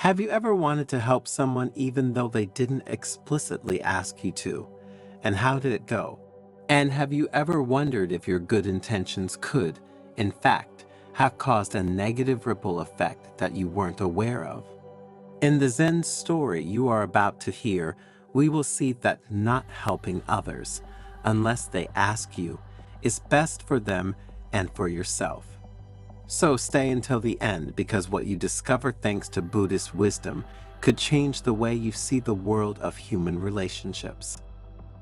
Have you ever wanted to help someone even though they didn't explicitly ask you to? And how did it go? And have you ever wondered if your good intentions could, in fact, have caused a negative ripple effect that you weren't aware of? In the Zen story you are about to hear, we will see that not helping others, unless they ask you, is best for them and for yourself. So stay until the end, because what you discover thanks to Buddhist wisdom could change the way you see the world of human relationships.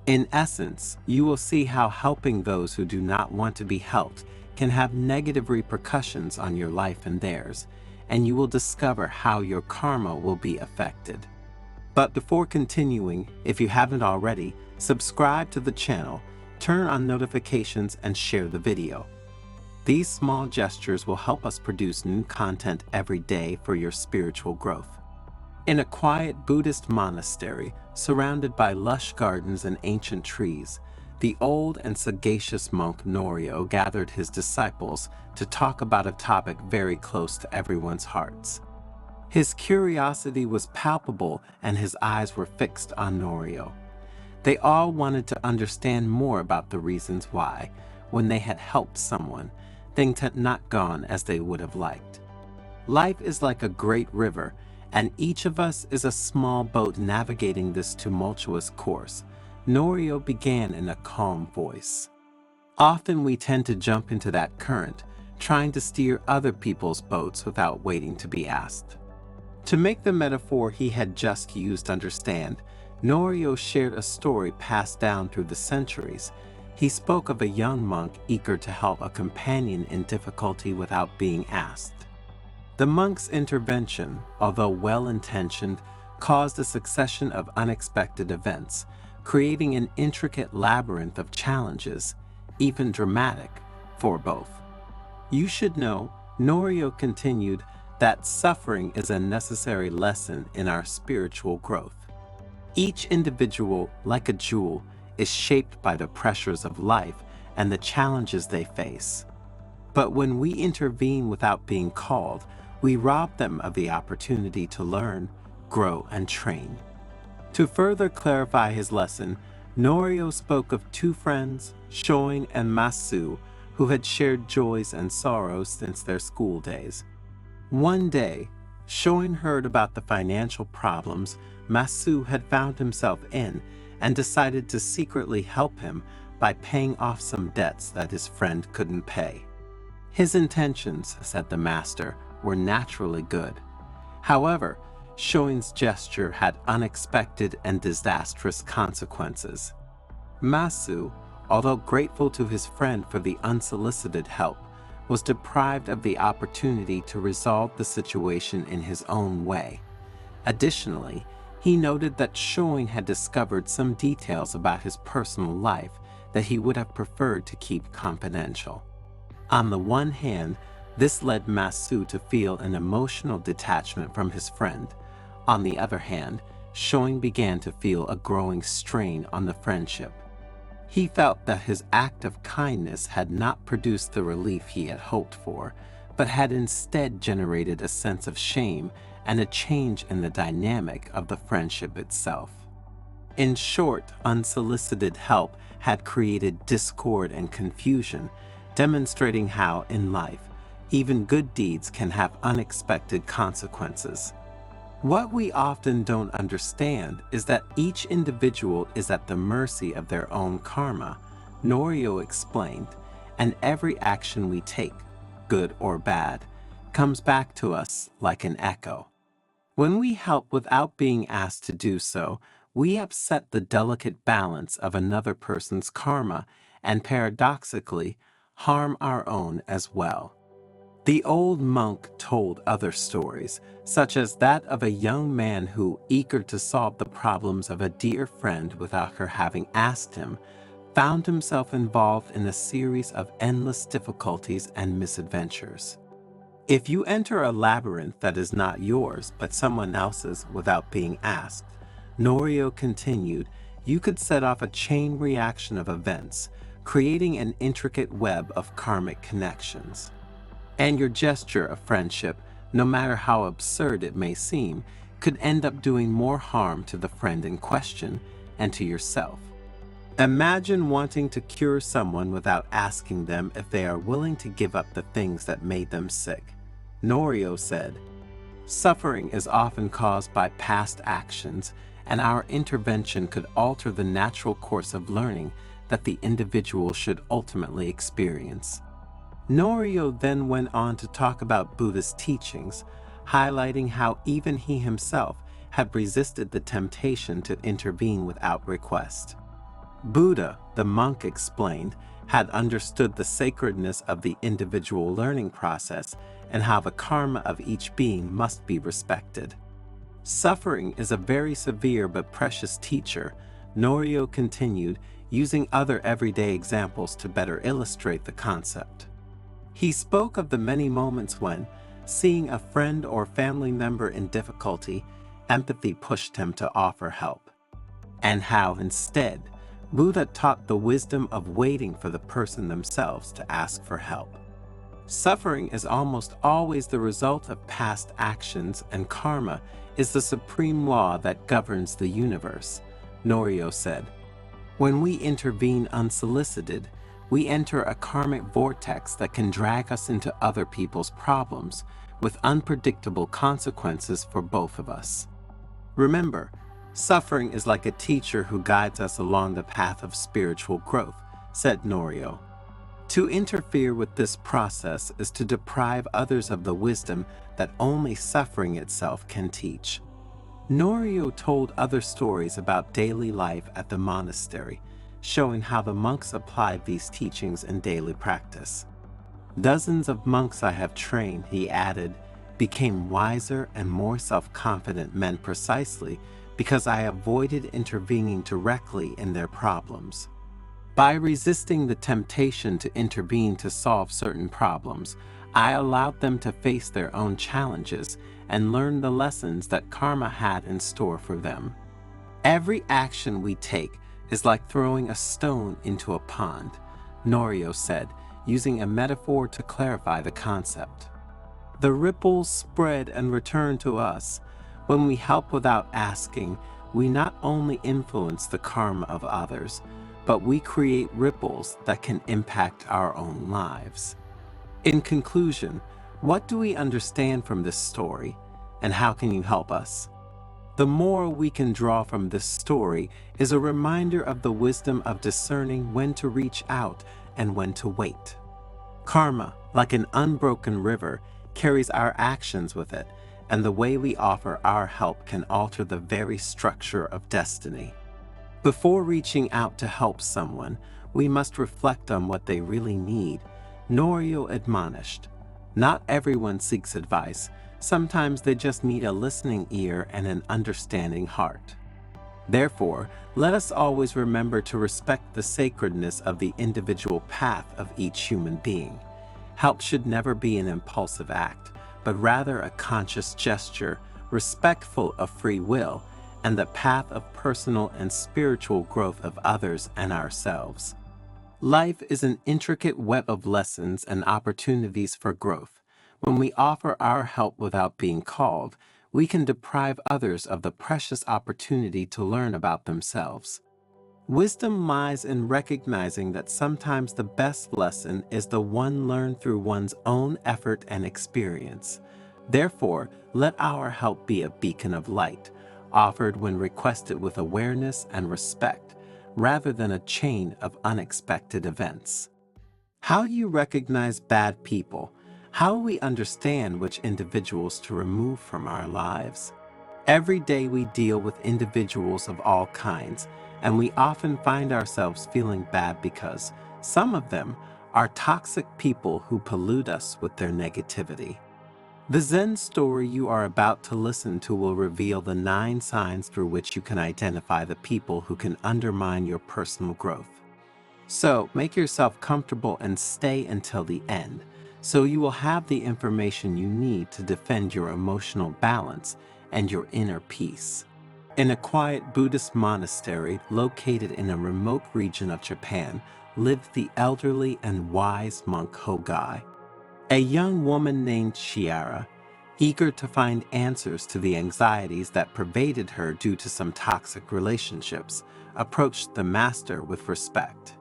In essence, you will see how helping those who do not want to be helped can have negative repercussions on your life and theirs, and you will discover how your karma will be affected. But before continuing, if you haven't already, subscribe to the channel, turn on notifications, and share the video. These small gestures will help us produce new content every day for your spiritual growth. In a quiet Buddhist monastery, surrounded by lush gardens and ancient trees, the old and sagacious monk Norio gathered his disciples to talk about a topic very close to everyone's hearts. His curiosity was palpable and his eyes were fixed on Norio. They all wanted to understand more about the reasons why, when they had helped someone, things had not gone as they would have liked. Life is like a great river, and each of us is a small boat navigating this tumultuous course. Norio began in a calm voice. Often we tend to jump into that current, trying to steer other people's boats without waiting to be asked. To make the metaphor he had just used understand, Norio shared a story passed down through the centuries. He spoke of a young monk eager to help a companion in difficulty without being asked. The monk's intervention, although well-intentioned, caused a succession of unexpected events, creating an intricate labyrinth of challenges, even dramatic, for both. You should know, Norio continued, that suffering is a necessary lesson in our spiritual growth. Each individual, like a jewel, is shaped by the pressures of life and the challenges they face. But when we intervene without being called, we rob them of the opportunity to learn, grow, and train. To further clarify his lesson, Norio spoke of two friends, Shoin and Masu, who had shared joys and sorrows since their school days. One day, Shoin heard about the financial problems Masu had found himself in and decided to secretly help him by paying off some debts that his friend couldn't pay. His intentions, said the master, were naturally good. However, Shoin's gesture had unexpected and disastrous consequences. Masu, although grateful to his friend for the unsolicited help, was deprived of the opportunity to resolve the situation in his own way. Additionally, he noted that Shoin had discovered some details about his personal life that he would have preferred to keep confidential. On the one hand, this led Masu to feel an emotional detachment from his friend. On the other hand, Shoin began to feel a growing strain on the friendship. He felt that his act of kindness had not produced the relief he had hoped for, but had instead generated a sense of shame and a change in the dynamic of the friendship itself. In short, unsolicited help had created discord and confusion, demonstrating how, in life, even good deeds can have unexpected consequences. What we often don't understand is that each individual is at the mercy of their own karma, Norio explained, and every action we take, good or bad, comes back to us like an echo. When we help without being asked to do so, we upset the delicate balance of another person's karma and paradoxically harm our own as well. The old monk told other stories, such as that of a young man who, eager to solve the problems of a dear friend without her having asked him, found himself involved in a series of endless difficulties and misadventures. If you enter a labyrinth that is not yours but someone else's without being asked, Norio continued, you could set off a chain reaction of events, creating an intricate web of karmic connections. And your gesture of friendship no matter how absurd it may seem, could end up doing more harm to the friend in question and to yourself. Imagine wanting to cure someone without asking them if they are willing to give up the things that made them sick. Norio said, "Suffering is often caused by past actions, and our intervention could alter the natural course of learning that the individual should ultimately experience." Norio then went on to talk about Buddha's teachings, highlighting how even he himself had resisted the temptation to intervene without request. Buddha, the monk explained, had understood the sacredness of the individual learning process and how the karma of each being must be respected. Suffering is a very severe but precious teacher, Norio continued, using other everyday examples to better illustrate the concept. He spoke of the many moments when, seeing a friend or family member in difficulty, empathy pushed him to offer help, and how instead, Buddha taught the wisdom of waiting for the person themselves to ask for help. Suffering is almost always the result of past actions, and karma is the supreme law that governs the universe, Norio said. When we intervene unsolicited, we enter a karmic vortex that can drag us into other people's problems, with unpredictable consequences for both of us. Remember, suffering is like a teacher who guides us along the path of spiritual growth, said Norio. To interfere with this process is to deprive others of the wisdom that only suffering itself can teach. Norio told other stories about daily life at the monastery, showing how the monks applied these teachings in daily practice. Dozens of monks I have trained, he added, became wiser and more self-confident men precisely because I avoided intervening directly in their problems. By resisting the temptation to intervene to solve certain problems, I allowed them to face their own challenges and learn the lessons that karma had in store for them. Every action we take is like throwing a stone into a pond, Norio said, using a metaphor to clarify the concept. The ripples spread and return to us. When we help without asking, we not only influence the karma of others, but we create ripples that can impact our own lives. In conclusion, what do we understand from this story, and how can you help us? The moral we can draw from this story is a reminder of the wisdom of discerning when to reach out and when to wait. Karma, like an unbroken river, carries our actions with it, and the way we offer our help can alter the very structure of destiny. Before reaching out to help someone, we must reflect on what they really need, Norio admonished. Not everyone seeks advice. Sometimes they just need a listening ear and an understanding heart. Therefore, let us always remember to respect the sacredness of the individual path of each human being. Help should never be an impulsive act, but rather a conscious gesture, respectful of free will, and the path of personal and spiritual growth of others and ourselves. Life is an intricate web of lessons and opportunities for growth. When we offer our help without being called, we can deprive others of the precious opportunity to learn about themselves. Wisdom lies in recognizing that sometimes the best lesson is the one learned through one's own effort and experience. Therefore, let our help be a beacon of light, offered when requested with awareness and respect, rather than a chain of unexpected events. How do you recognize bad people? How will we understand which individuals to remove from our lives? Every day we deal with individuals of all kinds, and we often find ourselves feeling bad because some of them are toxic people who pollute us with their negativity. The Zen story you are about to listen to will reveal the 9 signs through which you can identify the people who can undermine your personal growth. So make yourself comfortable and stay until the end, so you will have the information you need to defend your emotional balance and your inner peace. In a quiet Buddhist monastery located in a remote region of Japan lived the elderly and wise monk Hogai. A young woman named Chiara, eager to find answers to the anxieties that pervaded her due to some toxic relationships, approached the master with respect.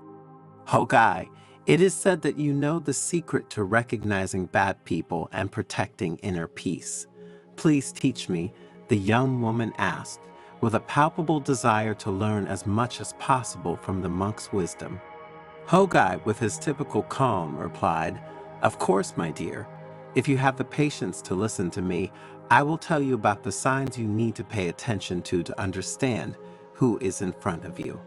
Hogai, it is said that you know the secret to recognizing bad people and protecting inner peace. Please teach me, the young woman asked, with a palpable desire to learn as much as possible from the monk's wisdom. Hogai, with his typical calm, replied, "Of course, my dear. If you have the patience to listen to me, I will tell you about the signs you need to pay attention to understand who is in front of you.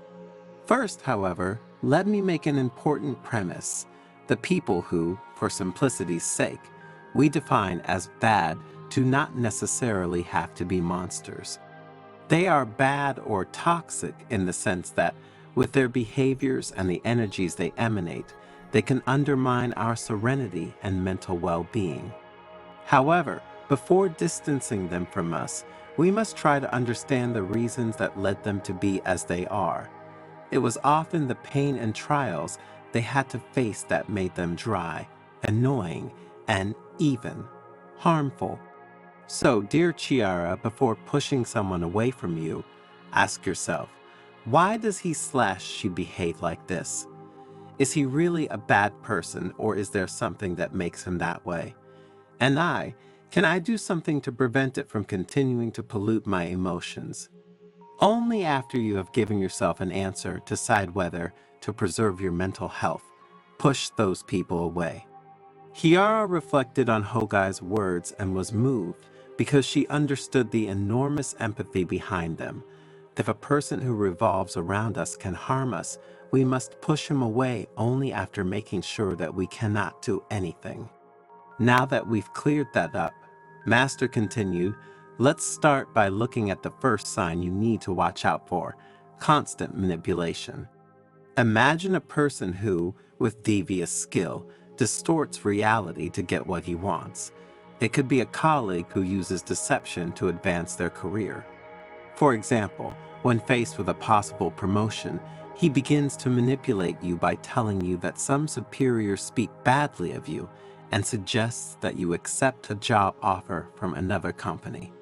First, however, let me make an important premise. The people who, for simplicity's sake, we define as bad do not necessarily have to be monsters. They are bad or toxic in the sense that, with their behaviors and the energies they emanate, they can undermine our serenity and mental well-being. However, before distancing them from us, we must try to understand the reasons that led them to be as they are. It was often the pain and trials they had to face that made them dry, annoying, and even harmful. So, dear Chiara, before pushing someone away from you, ask yourself, why does he/she behave like this? Is he really a bad person, or is there something that makes him that way? And can I do something to prevent it from continuing to pollute my emotions? Only after you have given yourself an answer, decide whether, to preserve your mental health, push those people away. Chiara reflected on Hogai's words and was moved because she understood the enormous empathy behind them. If a person who revolves around us can harm us, we must push him away only after making sure that we cannot do anything. Now that we've cleared that up, Master continued, let's start by looking at the first sign you need to watch out for: constant manipulation. Imagine a person who, with devious skill, distorts reality to get what he wants. It could be a colleague who uses deception to advance their career. For example, when faced with a possible promotion, he begins to manipulate you by telling you that some superiors speak badly of you and suggests that you accept a job offer from another company.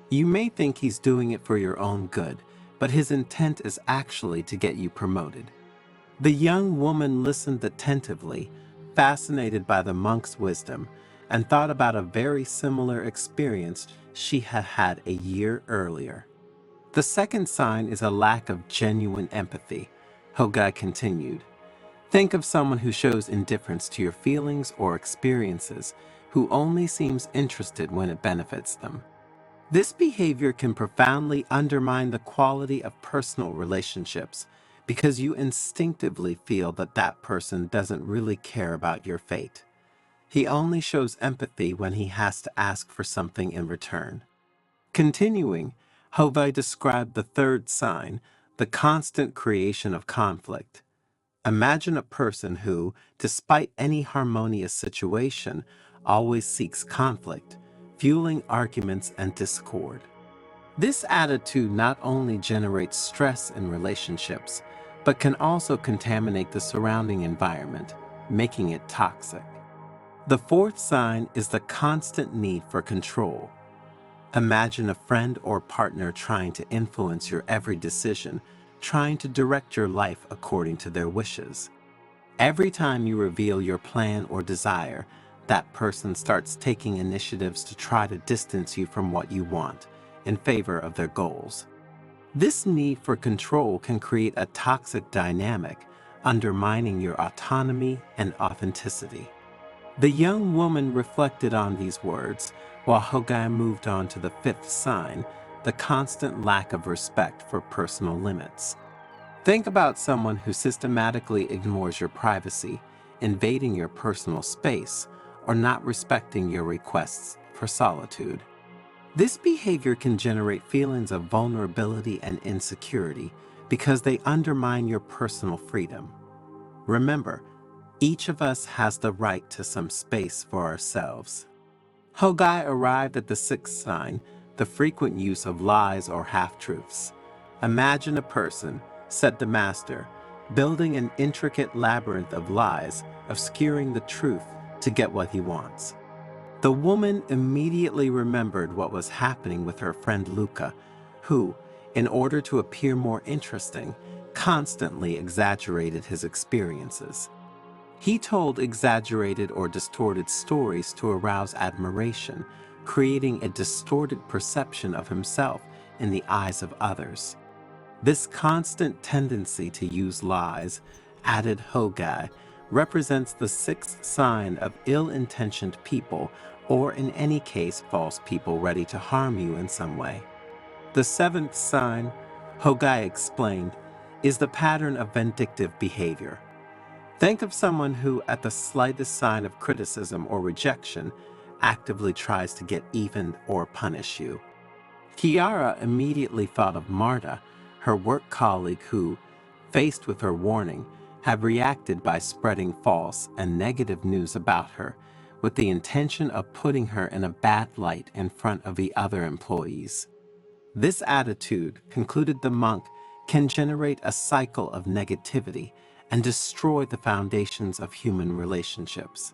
You may think he's doing it for your own good, but his intent is actually to get you promoted. The young woman listened attentively, fascinated by the monk's wisdom, and thought about a very similar experience she had had a year earlier. The second sign is a lack of genuine empathy. Hogai continued, think of someone who shows indifference to your feelings or experiences, who only seems interested when it benefits them. This behavior can profoundly undermine the quality of personal relationships because you instinctively feel that that person doesn't really care about your fate. He only shows empathy when he has to ask for something in return. Continuing, Hovey described the third sign, the constant creation of conflict. Imagine a person who, despite any harmonious situation, always seeks conflict, fueling arguments and discord. This attitude not only generates stress in relationships, but can also contaminate the surrounding environment, making it toxic. The fourth sign is the constant need for control. Imagine a friend or partner trying to influence your every decision, trying to direct your life according to their wishes. Every time you reveal your plan or desire, that person starts taking initiatives to try to distance you from what you want in favor of their goals. This need for control can create a toxic dynamic, undermining your autonomy and authenticity. The young woman reflected on these words, while Hogai moved on to the fifth sign, the constant lack of respect for personal limits. Think about someone who systematically ignores your privacy, invading your personal space, or not respecting your requests for solitude. This behavior can generate feelings of vulnerability and insecurity because they undermine your personal freedom. Remember, each of us has the right to some space for ourselves. Hogai arrived at the sixth sign, the frequent use of lies or half-truths. Imagine a person, said the master, building an intricate labyrinth of lies, obscuring the truth to get what he wants. The woman immediately remembered what was happening with her friend Luca, who, in order to appear more interesting, constantly exaggerated his experiences. He told exaggerated or distorted stories to arouse admiration, creating a distorted perception of himself in the eyes of others. This constant tendency to use lies, added Hogai, represents the sixth sign of ill-intentioned people, or in any case false people ready to harm you in some way. The seventh sign, Hogai explained, is the pattern of vindictive behavior. Think of someone who, at the slightest sign of criticism or rejection, actively tries to get even or punish you. Kiara immediately thought of Marta, her work colleague who, faced with her warning, had reacted by spreading false and negative news about her, with the intention of putting her in a bad light in front of the other employees. This attitude, concluded the monk, can generate a cycle of negativity and destroy the foundations of human relationships.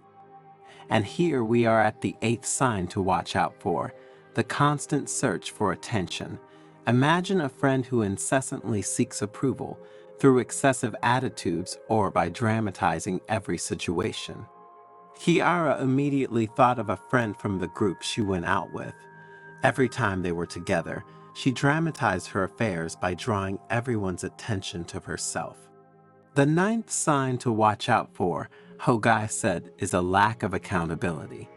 And here we are at the eighth sign to watch out for, the constant search for attention. Imagine a friend who incessantly seeks approval through excessive attitudes or by dramatizing every situation. Kiara immediately thought of a friend from the group she went out with. Every time they were together, she dramatized her affairs by drawing everyone's attention to herself. The ninth sign to watch out for, Hogai said, is a lack of accountability.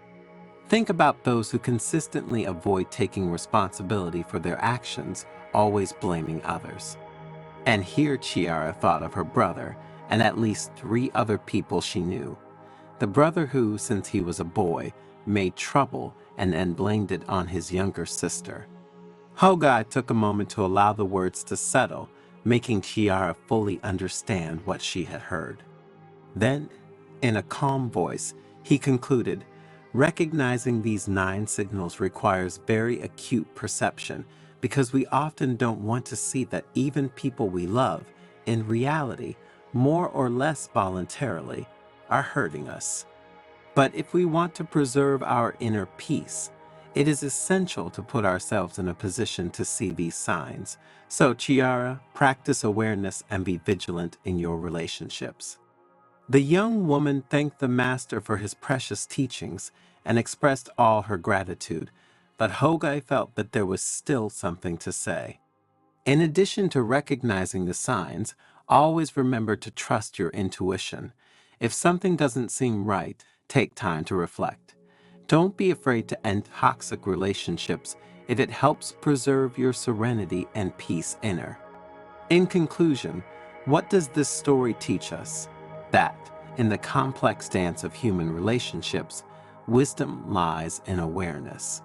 Think about those who consistently avoid taking responsibility for their actions, always blaming others. And here Chiara thought of her brother and at least three other people she knew. The brother who, since he was a boy, made trouble and then blamed it on his younger sister. Hogai took a moment to allow the words to settle, making Chiara fully understand what she had heard. Then, in a calm voice, he concluded, recognizing these 9 signals requires very acute perception because we often don't want to see that even people we love, in reality, more or less voluntarily, are hurting us. But if we want to preserve our inner peace, it is essential to put ourselves in a position to see these signs. So, Chiara, practice awareness and be vigilant in your relationships. The young woman thanked the master for his precious teachings and expressed all her gratitude, but Hogai felt that there was still something to say. In addition to recognizing the signs, always remember to trust your intuition. If something doesn't seem right, take time to reflect. Don't be afraid to end toxic relationships if it helps preserve your serenity and peace inner. In conclusion, what does this story teach us? That, in the complex dance of human relationships, wisdom lies in awareness.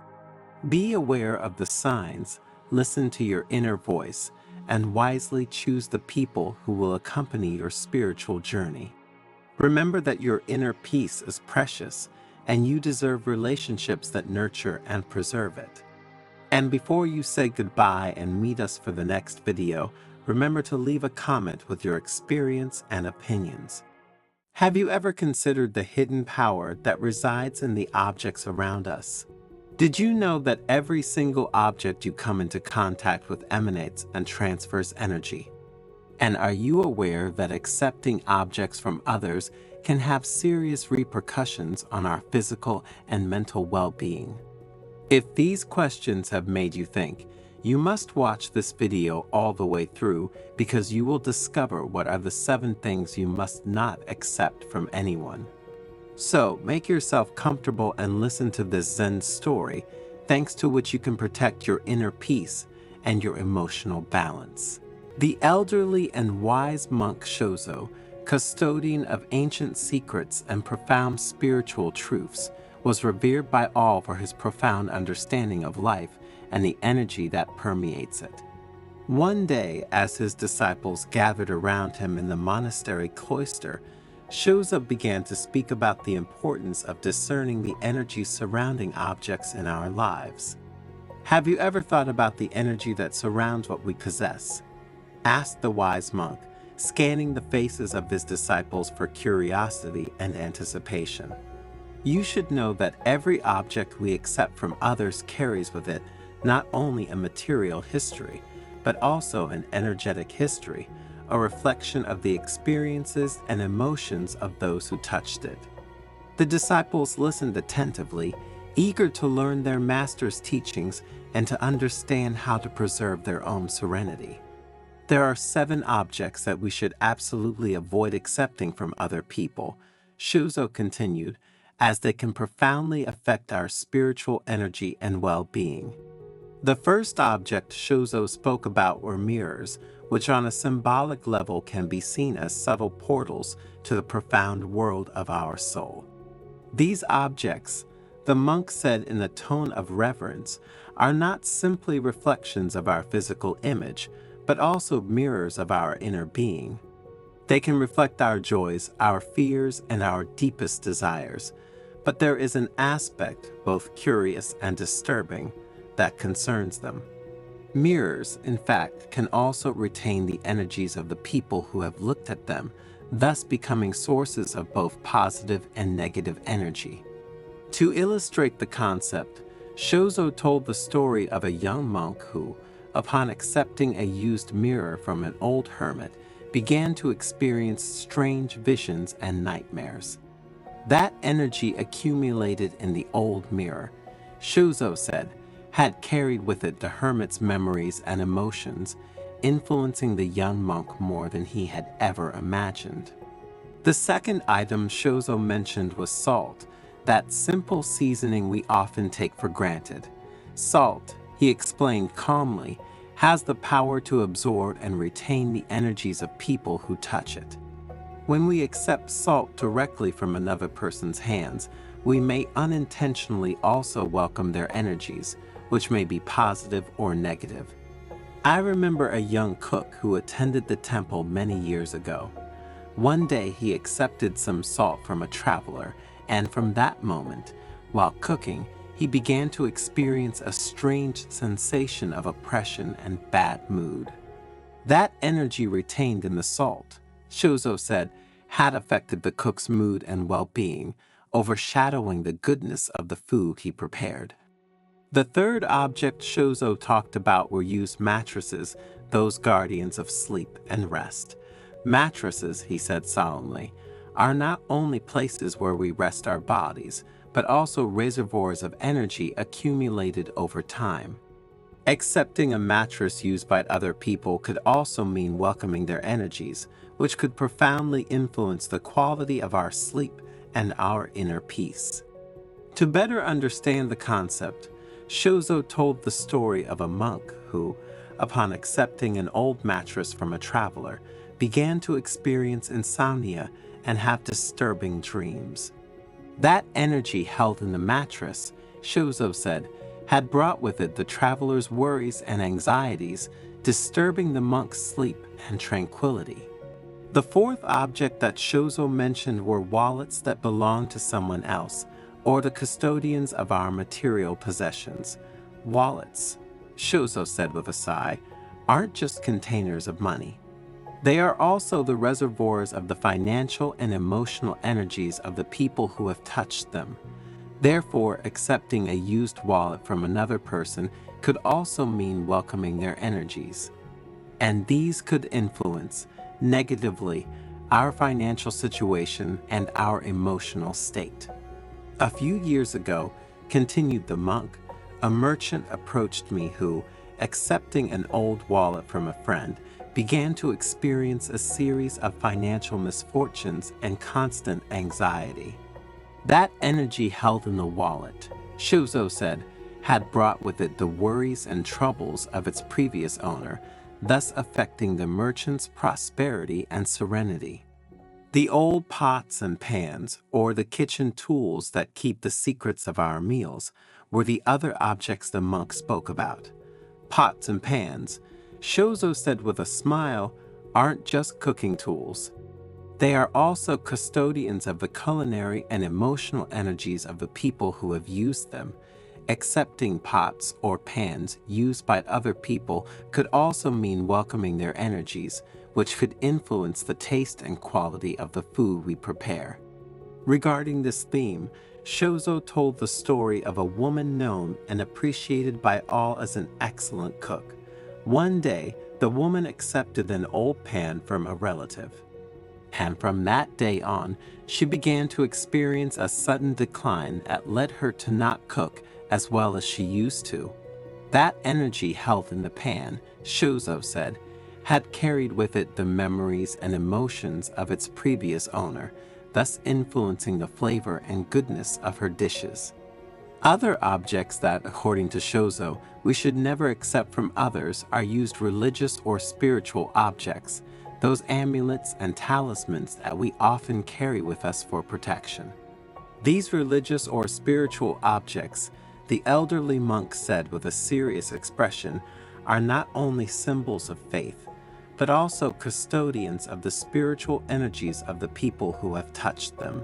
Be aware of the signs, listen to your inner voice, and wisely choose the people who will accompany your spiritual journey. Remember that your inner peace is precious, and you deserve relationships that nurture and preserve it. And before you say goodbye and meet us for the next video, remember to leave a comment with your experience and opinions. Have you ever considered the hidden power that resides in the objects around us? Did you know that every single object you come into contact with emanates and transfers energy? And are you aware that accepting objects from others can have serious repercussions on our physical and mental well-being? If these questions have made you think, you must watch this video all the way through because you will discover what are the 7 things you must not accept from anyone. So make yourself comfortable and listen to this Zen story, thanks to which you can protect your inner peace and your emotional balance. The elderly and wise monk Shozo, custodian of ancient secrets and profound spiritual truths, was revered by all for his profound understanding of life and the energy that permeates it. One day, as his disciples gathered around him in the monastery cloister, Shozo began to speak about the importance of discerning the energy surrounding objects in our lives. Have you ever thought about the energy that surrounds what we possess? Asked the wise monk, scanning the faces of his disciples for curiosity and anticipation. You should know that every object we accept from others carries with it not only a material history, but also an energetic history, a reflection of the experiences and emotions of those who touched it. The disciples listened attentively, eager to learn their master's teachings and to understand how to preserve their own serenity. There are 7 objects that we should absolutely avoid accepting from other people, Shuzo continued, as they can profoundly affect our spiritual energy and well-being. The first object Shuzo spoke about were mirrors, which on a symbolic level can be seen as subtle portals to the profound world of our soul. These objects, the monk said in a tone of reverence, are not simply reflections of our physical image, but also mirrors of our inner being. They can reflect our joys, our fears, and our deepest desires, but there is an aspect, both curious and disturbing, that concerns them. Mirrors, in fact, can also retain the energies of the people who have looked at them, thus becoming sources of both positive and negative energy. To illustrate the concept, Shozo told the story of a young monk who, upon accepting a used mirror from an old hermit, began to experience strange visions and nightmares. That energy accumulated in the old mirror, Shuzo said, had carried with it the hermit's memories and emotions, influencing the young monk more than he had ever imagined. The second item Shuzo mentioned was salt, that simple seasoning we often take for granted. Salt, he explained calmly, has the power to absorb and retain the energies of people who touch it. When we accept salt directly from another person's hands, we may unintentionally also welcome their energies, which may be positive or negative. I remember a young cook who attended the temple many years ago. One day he accepted some salt from a traveler, and from that moment, while cooking, he began to experience a strange sensation of oppression and bad mood. That energy retained in the salt, Shuzo said, had affected the cook's mood and well-being, overshadowing the goodness of the food he prepared. The third object Shuzo talked about were used mattresses, those guardians of sleep and rest. Mattresses, he said solemnly, are not only places where we rest our bodies, but also reservoirs of energy accumulated over time. Accepting a mattress used by other people could also mean welcoming their energies, which could profoundly influence the quality of our sleep and our inner peace. To better understand the concept, Shuzo told the story of a monk who, upon accepting an old mattress from a traveler, began to experience insomnia and have disturbing dreams. That energy held in the mattress, Shuzo said, had brought with it the traveler's worries and anxieties, disturbing the monk's sleep and tranquility. The fourth object that Shuzo mentioned were wallets that belonged to someone else, or the custodians of our material possessions. Wallets, Shuzo said with a sigh, aren't just containers of money. They are also the reservoirs of the financial and emotional energies of the people who have touched them. Therefore, accepting a used wallet from another person could also mean welcoming their energies. And these could influence, negatively, our financial situation and our emotional state. A few years ago, continued the monk, a merchant approached me who, accepting an old wallet from a friend, began to experience a series of financial misfortunes and constant anxiety. That energy held in the wallet, Shuzo said, had brought with it the worries and troubles of its previous owner, thus affecting the merchant's prosperity and serenity. The old pots and pans, or the kitchen tools that keep the secrets of our meals, were the other objects the monk spoke about. Pots and pans, Shuzo said with a smile, aren't just cooking tools. They are also custodians of the culinary and emotional energies of the people who have used them. Accepting pots or pans used by other people could also mean welcoming their energies, which could influence the taste and quality of the food we prepare. Regarding this theme, Shozo told the story of a woman known and appreciated by all as an excellent cook. One day, the woman accepted an old pan from a relative, and from that day on, she began to experience a sudden decline that led her to not cook as well as she used to. That energy held in the pan, Shozo said, had carried with it the memories and emotions of its previous owner, thus influencing the flavor and goodness of her dishes. Other objects that, according to Shozo, we should never accept from others are used religious or spiritual objects, those amulets and talismans that we often carry with us for protection. These religious or spiritual objects, the elderly monk said with a serious expression, are not only symbols of faith, but also custodians of the spiritual energies of the people who have touched them.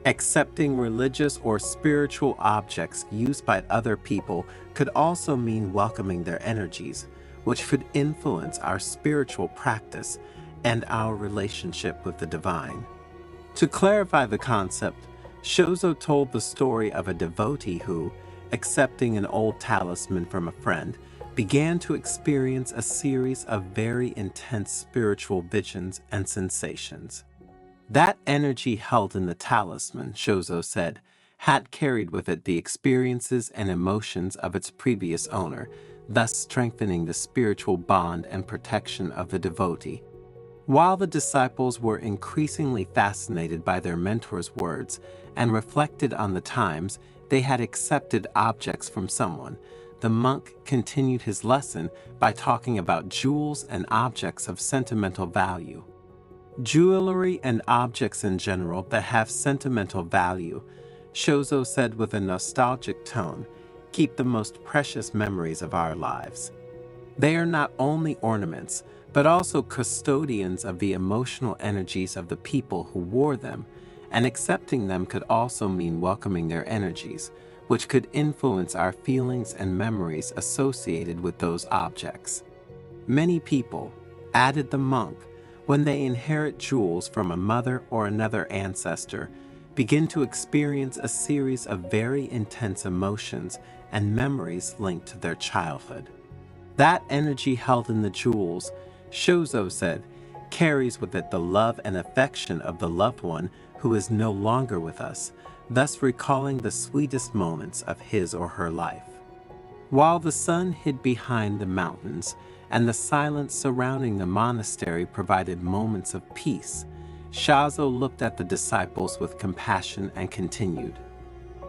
Accepting religious or spiritual objects used by other people could also mean welcoming their energies, which could influence our spiritual practice and our relationship with the divine. To clarify the concept, Shozo told the story of a devotee who, accepting an old talisman from a friend, began to experience a series of very intense spiritual visions and sensations. That energy held in the talisman, Shozo said, had carried with it the experiences and emotions of its previous owner, thus strengthening the spiritual bond and protection of the devotee. While the disciples were increasingly fascinated by their mentor's words and reflected on the times they had accepted objects from someone, the monk continued his lesson by talking about jewels and objects of sentimental value. Jewelry and objects in general that have sentimental value, Shozo said with a nostalgic tone, keep the most precious memories of our lives. They are not only ornaments, but also custodians of the emotional energies of the people who wore them, and accepting them could also mean welcoming their energies, which could influence our feelings and memories associated with those objects. Many people, added the monk, when they inherit jewels from a mother or another ancestor, begin to experience a series of very intense emotions and memories linked to their childhood. That energy held in the jewels, Shozo said, carries with it the love and affection of the loved one who is no longer with us, thus recalling the sweetest moments of his or her life. While the sun hid behind the mountains and the silence surrounding the monastery provided moments of peace, Shozo looked at the disciples with compassion and continued,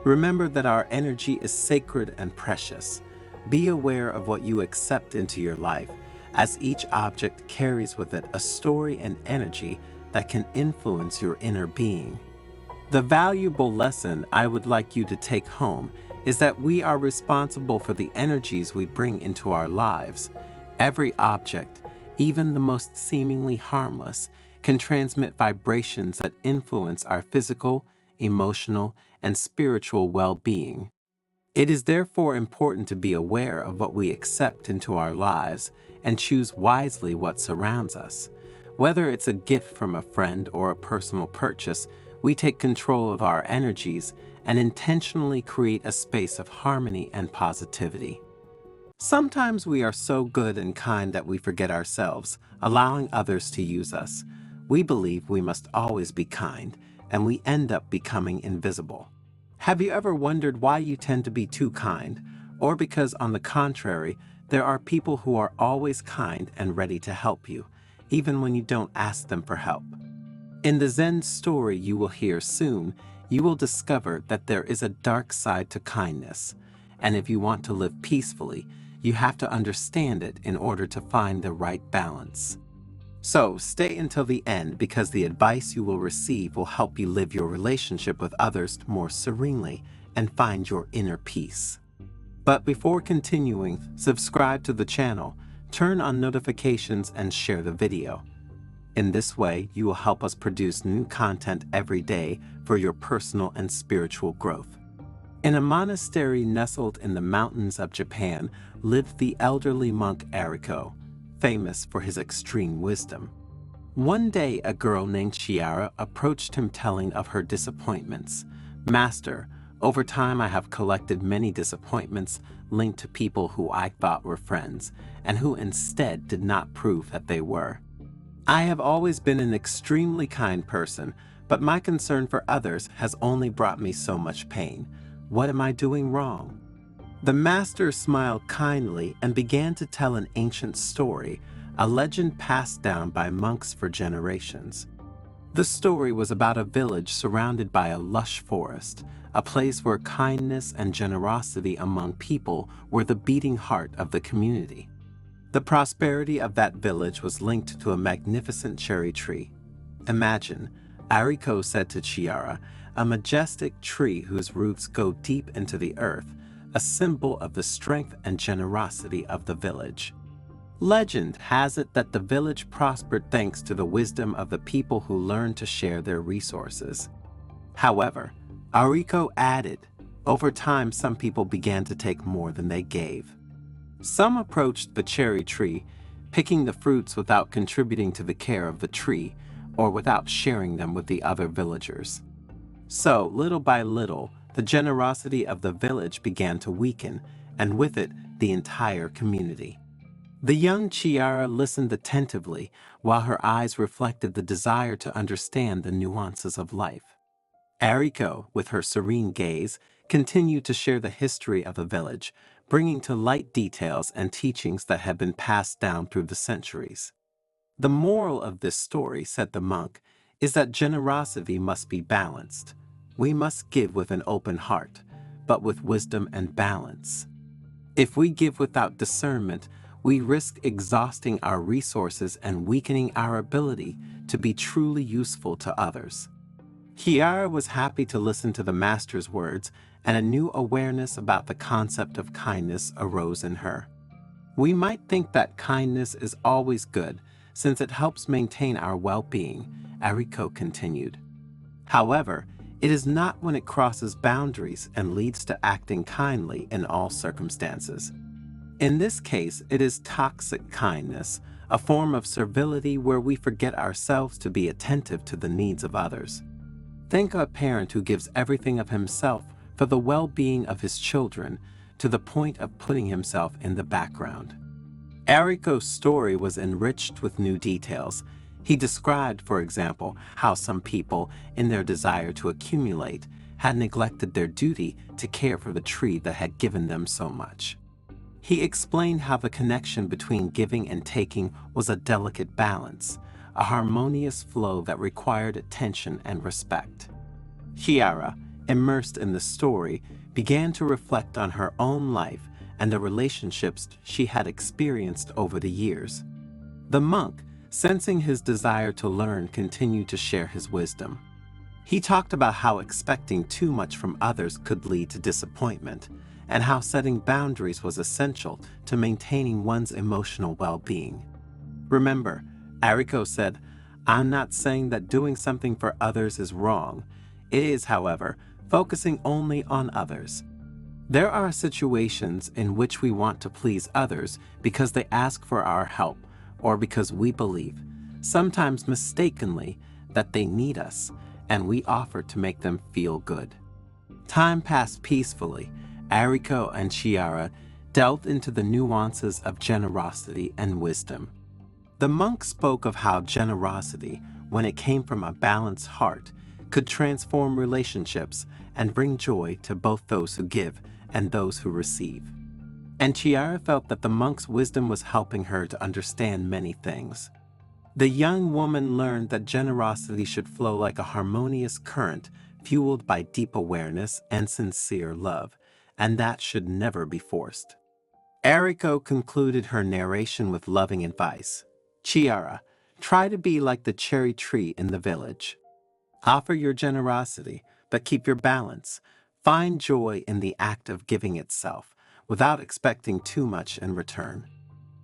remember that our energy is sacred and precious. Be aware of what you accept into your life, as each object carries with it a story and energy that can influence your inner being. The valuable lesson I would like you to take home is that we are responsible for the energies we bring into our lives. Every object, even the most seemingly harmless, can transmit vibrations that influence our physical, emotional, and spiritual well-being. It is therefore important to be aware of what we accept into our lives and choose wisely what surrounds us. Whether it's a gift from a friend or a personal purchase, we take control of our energies and intentionally create a space of harmony and positivity. Sometimes we are so good and kind that we forget ourselves, allowing others to use us. We believe we must always be kind, and we end up becoming invisible. Have you ever wondered why you tend to be too kind, or because, on the contrary, there are people who are always kind and ready to help you, even when you don't ask them for help? In the Zen story you will hear soon, you will discover that there is a dark side to kindness, and if you want to live peacefully, you have to understand it in order to find the right balance. So stay until the end, because the advice you will receive will help you live your relationship with others more serenely and find your inner peace. But before continuing, subscribe to the channel, turn on notifications, and share the video. In this way, you will help us produce new content every day for your personal and spiritual growth. In a monastery nestled in the mountains of Japan lived the elderly monk Ariko, famous for his extreme wisdom. One day, a girl named Chiara approached him telling of her disappointments. "Master, over time I have collected many disappointments linked to people who I thought were friends, and who instead did not prove that they were. I have always been an extremely kind person, but my concern for others has only brought me so much pain. What am I doing wrong?" The master smiled kindly and began to tell an ancient story, a legend passed down by monks for generations. The story was about a village surrounded by a lush forest, a place where kindness and generosity among people were the beating heart of the community. The prosperity of that village was linked to a magnificent cherry tree. "Imagine," Ariko said to Chiara, "a majestic tree whose roots go deep into the earth, a symbol of the strength and generosity of the village." Legend has it that the village prospered thanks to the wisdom of the people who learned to share their resources. However, Ariko added, over time some people began to take more than they gave. Some approached the cherry tree, picking the fruits without contributing to the care of the tree, or without sharing them with the other villagers. So, little by little, the generosity of the village began to weaken, and with it, the entire community. The young Chiara listened attentively, while her eyes reflected the desire to understand the nuances of life. Ariko, with her serene gaze, continued to share the history of the village, bringing to light details and teachings that had been passed down through the centuries. "The moral of this story," said the monk, "is that generosity must be balanced. We must give with an open heart, but with wisdom and balance. If we give without discernment, we risk exhausting our resources and weakening our ability to be truly useful to others." Chiara was happy to listen to the master's words, and a new awareness about the concept of kindness arose in her. "We might think that kindness is always good, since it helps maintain our well-being," Ariko continued. "However, it is not when it crosses boundaries and leads to acting kindly in all circumstances. In this case, it is toxic kindness, a form of servility where we forget ourselves to be attentive to the needs of others. Think of a parent who gives everything of himself for the well-being of his children, to the point of putting himself in the background." Ariko's story was enriched with new details. He described, for example, how some people, in their desire to accumulate, had neglected their duty to care for the tree that had given them so much. He explained how the connection between giving and taking was a delicate balance, a harmonious flow that required attention and respect. Chiara, immersed in the story, began to reflect on her own life and the relationships she had experienced over the years. The monk, sensing his desire to learn, continued to share his wisdom. He talked about how expecting too much from others could lead to disappointment, and how setting boundaries was essential to maintaining one's emotional well-being. "Remember," Ariko said, "I'm not saying that doing something for others is wrong. It is, however, focusing only on others. There are situations in which we want to please others because they ask for our help, or because we believe, sometimes mistakenly, that they need us, and we offer to make them feel good." Time passed peacefully. Ariko and Chiara delved into the nuances of generosity and wisdom. The monk spoke of how generosity, when it came from a balanced heart, could transform relationships and bring joy to both those who give and those who receive. And Chiara felt that the monk's wisdom was helping her to understand many things. The young woman learned that generosity should flow like a harmonious current, fueled by deep awareness and sincere love, and that should never be forced. Ariko concluded her narration with loving advice. "Chiara, try to be like the cherry tree in the village. Offer your generosity, but keep your balance. Find joy in the act of giving itself, without expecting too much in return.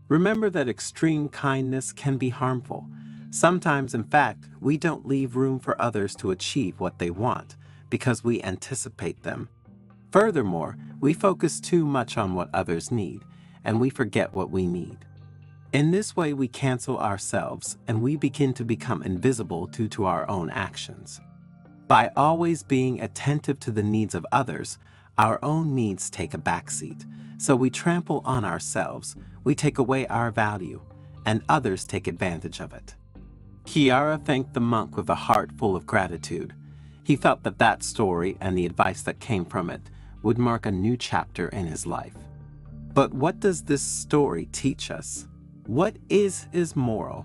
Remember that extreme kindness can be harmful. Sometimes, in fact, we don't leave room for others to achieve what they want, because we anticipate them. Furthermore, we focus too much on what others need, and we forget what we need. In this way, we cancel ourselves and we begin to become invisible due to our own actions. By always being attentive to the needs of others, our own needs take a backseat. So we trample on ourselves, we take away our value, and others take advantage of it. Kiara thanked the monk with a heart full of gratitude. He felt that that story and the advice that came from it would mark a new chapter in his life. But what does this story teach us? What is his moral?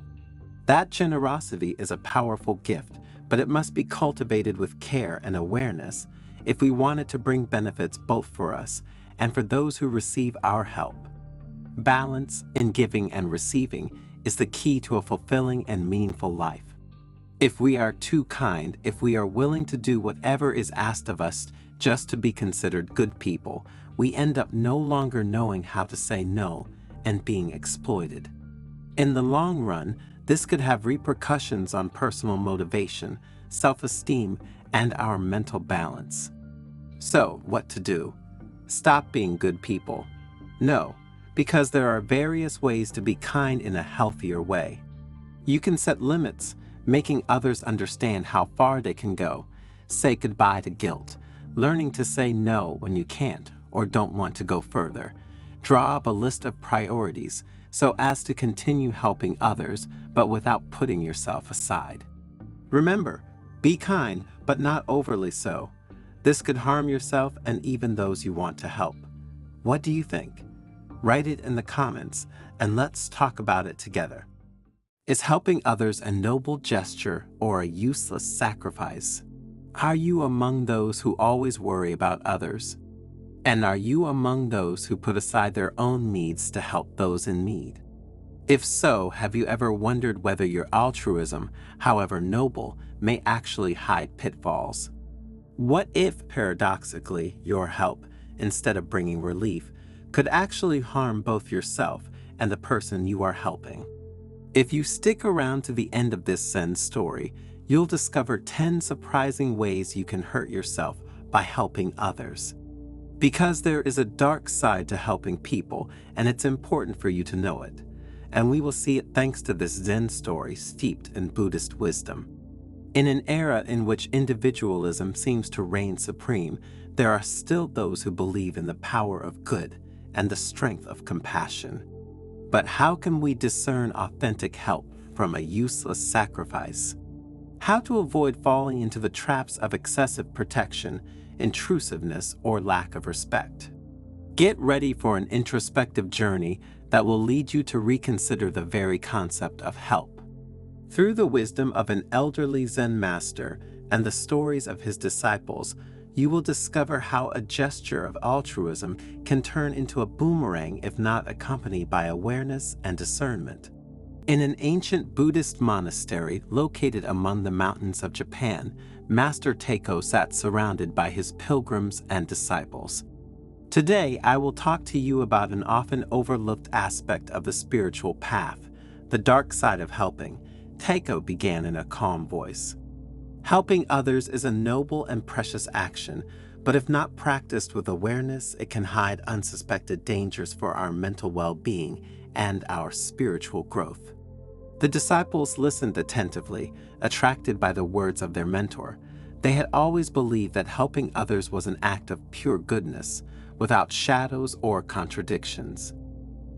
That generosity is a powerful gift, but it must be cultivated with care and awareness if we want it to bring benefits both for us and for those who receive our help. Balance in giving and receiving is the key to a fulfilling and meaningful life. If we are too kind, if we are willing to do whatever is asked of us just to be considered good people, we end up no longer knowing how to say no and being exploited. In the long run, this could have repercussions on personal motivation, self-esteem, and our mental balance. So, what to do? Stop being good people? No, because there are various ways to be kind in a healthier way. You can set limits, making others understand how far they can go. Say goodbye to guilt, learning to say no when you can't or don't want to go further. Draw up a list of priorities so as to continue helping others, but without putting yourself aside. Remember, be kind, but not overly so. This could harm yourself and even those you want to help. What do you think? Write it in the comments, and let's talk about it together. Is helping others a noble gesture or a useless sacrifice? Are you among those who always worry about others? And are you among those who put aside their own needs to help those in need? If so, have you ever wondered whether your altruism, however noble, may actually hide pitfalls? What if, paradoxically, your help, instead of bringing relief, could actually harm both yourself and the person you are helping? If you stick around to the end of this Zen story, you'll discover 10 surprising ways you can hurt yourself by helping others. Because there is a dark side to helping people, and it's important for you to know it. And we will see it thanks to this Zen story steeped in Buddhist wisdom. In an era in which individualism seems to reign supreme, there are still those who believe in the power of good and the strength of compassion. But how can we discern authentic help from a useless sacrifice? How to avoid falling into the traps of excessive protection, intrusiveness, or lack of respect? Get ready for an introspective journey that will lead you to reconsider the very concept of help. Through the wisdom of an elderly Zen master and the stories of his disciples, you will discover how a gesture of altruism can turn into a boomerang if not accompanied by awareness and discernment. In an ancient Buddhist monastery located among the mountains of Japan, Master Teiko sat surrounded by his pilgrims and disciples. Today, I will talk to you about an often overlooked aspect of the spiritual path, the dark side of helping. Teiko began in a calm voice. Helping others is a noble and precious action, but if not practiced with awareness, it can hide unsuspected dangers for our mental well-being and our spiritual growth. The disciples listened attentively, attracted by the words of their mentor. They had always believed that helping others was an act of pure goodness, without shadows or contradictions.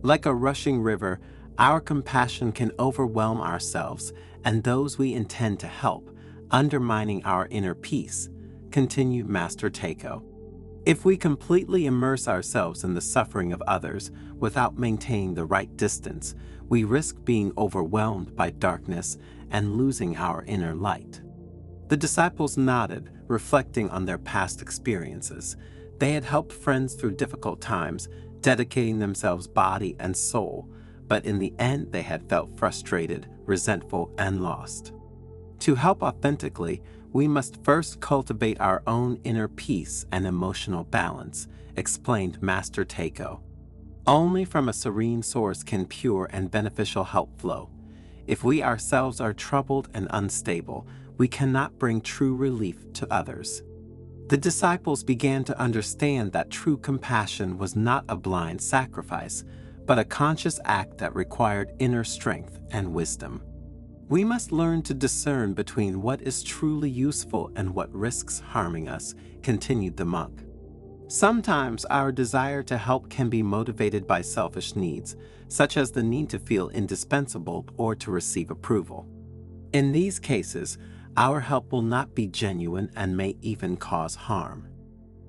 Like a rushing river, our compassion can overwhelm ourselves and those we intend to help, undermining our inner peace, continued Master Teiko. If we completely immerse ourselves in the suffering of others without maintaining the right distance, we risk being overwhelmed by darkness and losing our inner light. The disciples nodded, reflecting on their past experiences. They had helped friends through difficult times, dedicating themselves body and soul, but in the end they had felt frustrated, resentful, and lost. To help authentically, we must first cultivate our own inner peace and emotional balance, explained Master Teiko. Only from a serene source can pure and beneficial help flow. If we ourselves are troubled and unstable, we cannot bring true relief to others. The disciples began to understand that true compassion was not a blind sacrifice, but a conscious act that required inner strength and wisdom. We must learn to discern between what is truly useful and what risks harming us, continued the monk. Sometimes our desire to help can be motivated by selfish needs, such as the need to feel indispensable or to receive approval. In these cases, our help will not be genuine and may even cause harm.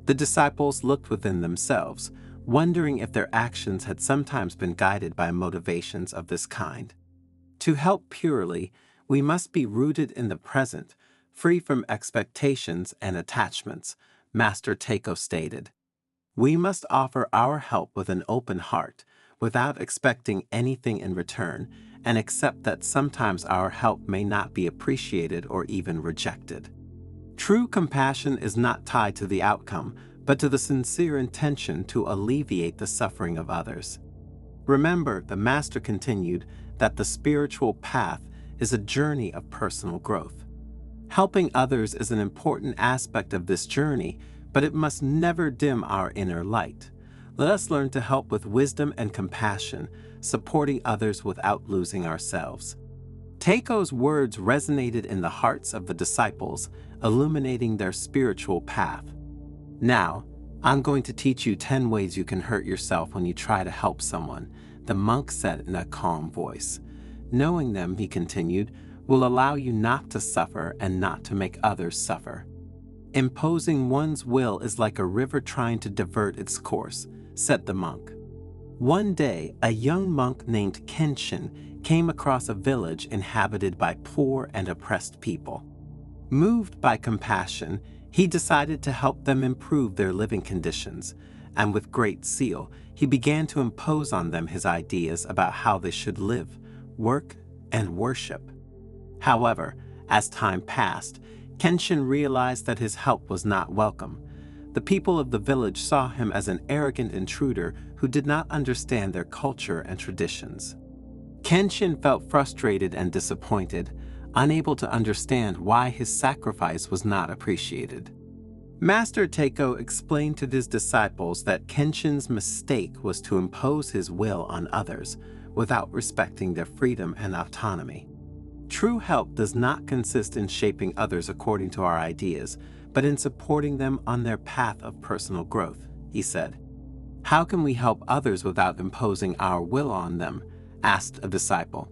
The disciples looked within themselves, wondering if their actions had sometimes been guided by motivations of this kind. To help purely, we must be rooted in the present, free from expectations and attachments, Master Teiko stated. We must offer our help with an open heart, without expecting anything in return, and accept that sometimes our help may not be appreciated or even rejected. True compassion is not tied to the outcome, but to the sincere intention to alleviate the suffering of others. Remember, the Master continued, that the spiritual path is a journey of personal growth. Helping others is an important aspect of this journey, but it must never dim our inner light. Let us learn to help with wisdom and compassion, supporting others without losing ourselves. Teiko's words resonated in the hearts of the disciples, illuminating their spiritual path. Now, I'm going to teach you 10 ways you can hurt yourself when you try to help someone, the monk said in a calm voice. Knowing them, he continued, will allow you not to suffer and not to make others suffer. Imposing one's will is like a river trying to divert its course, said the monk. One day, a young monk named Kenshin came across a village inhabited by poor and oppressed people. Moved by compassion, he decided to help them improve their living conditions, and with great zeal, he began to impose on them his ideas about how they should live, work, and worship. However, as time passed, Kenshin realized that his help was not welcome. The people of the village saw him as an arrogant intruder who did not understand their culture and traditions. Kenshin felt frustrated and disappointed, unable to understand why his sacrifice was not appreciated. Master Teiko explained to his disciples that Kenshin's mistake was to impose his will on others without respecting their freedom and autonomy. True help does not consist in shaping others according to our ideas, but in supporting them on their path of personal growth, he said. How can we help others without imposing our will on them? Asked a disciple.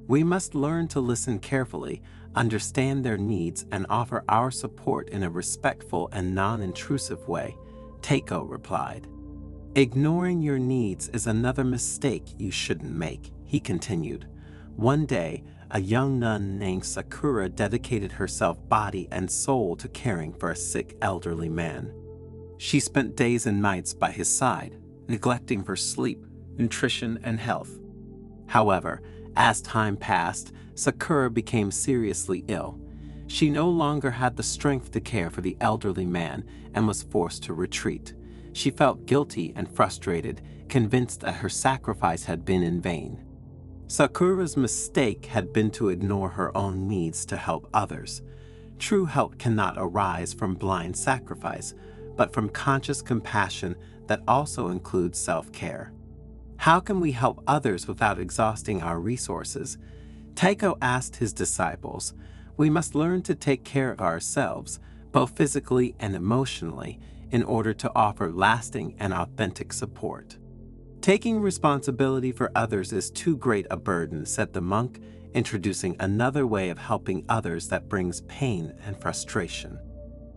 We must learn to listen carefully, understand their needs, and offer our support in a respectful and non-intrusive way, Teiko replied. Ignoring your needs is another mistake you shouldn't make, he continued. One day, a young nun named Sakura dedicated herself body and soul to caring for a sick elderly man. She spent days and nights by his side, neglecting for sleep, nutrition, and health. However, as time passed, Sakura became seriously ill. She no longer had the strength to care for the elderly man and was forced to retreat. She felt guilty and frustrated, convinced that her sacrifice had been in vain. Sakura's mistake had been to ignore her own needs to help others. True help cannot arise from blind sacrifice, but from conscious compassion that also includes self-care. How can we help others without exhausting our resources? Teiko asked his disciples, we must learn to take care of ourselves, both physically and emotionally, in order to offer lasting and authentic support. Taking responsibility for others is too great a burden, said the monk, introducing another way of helping others that brings pain and frustration.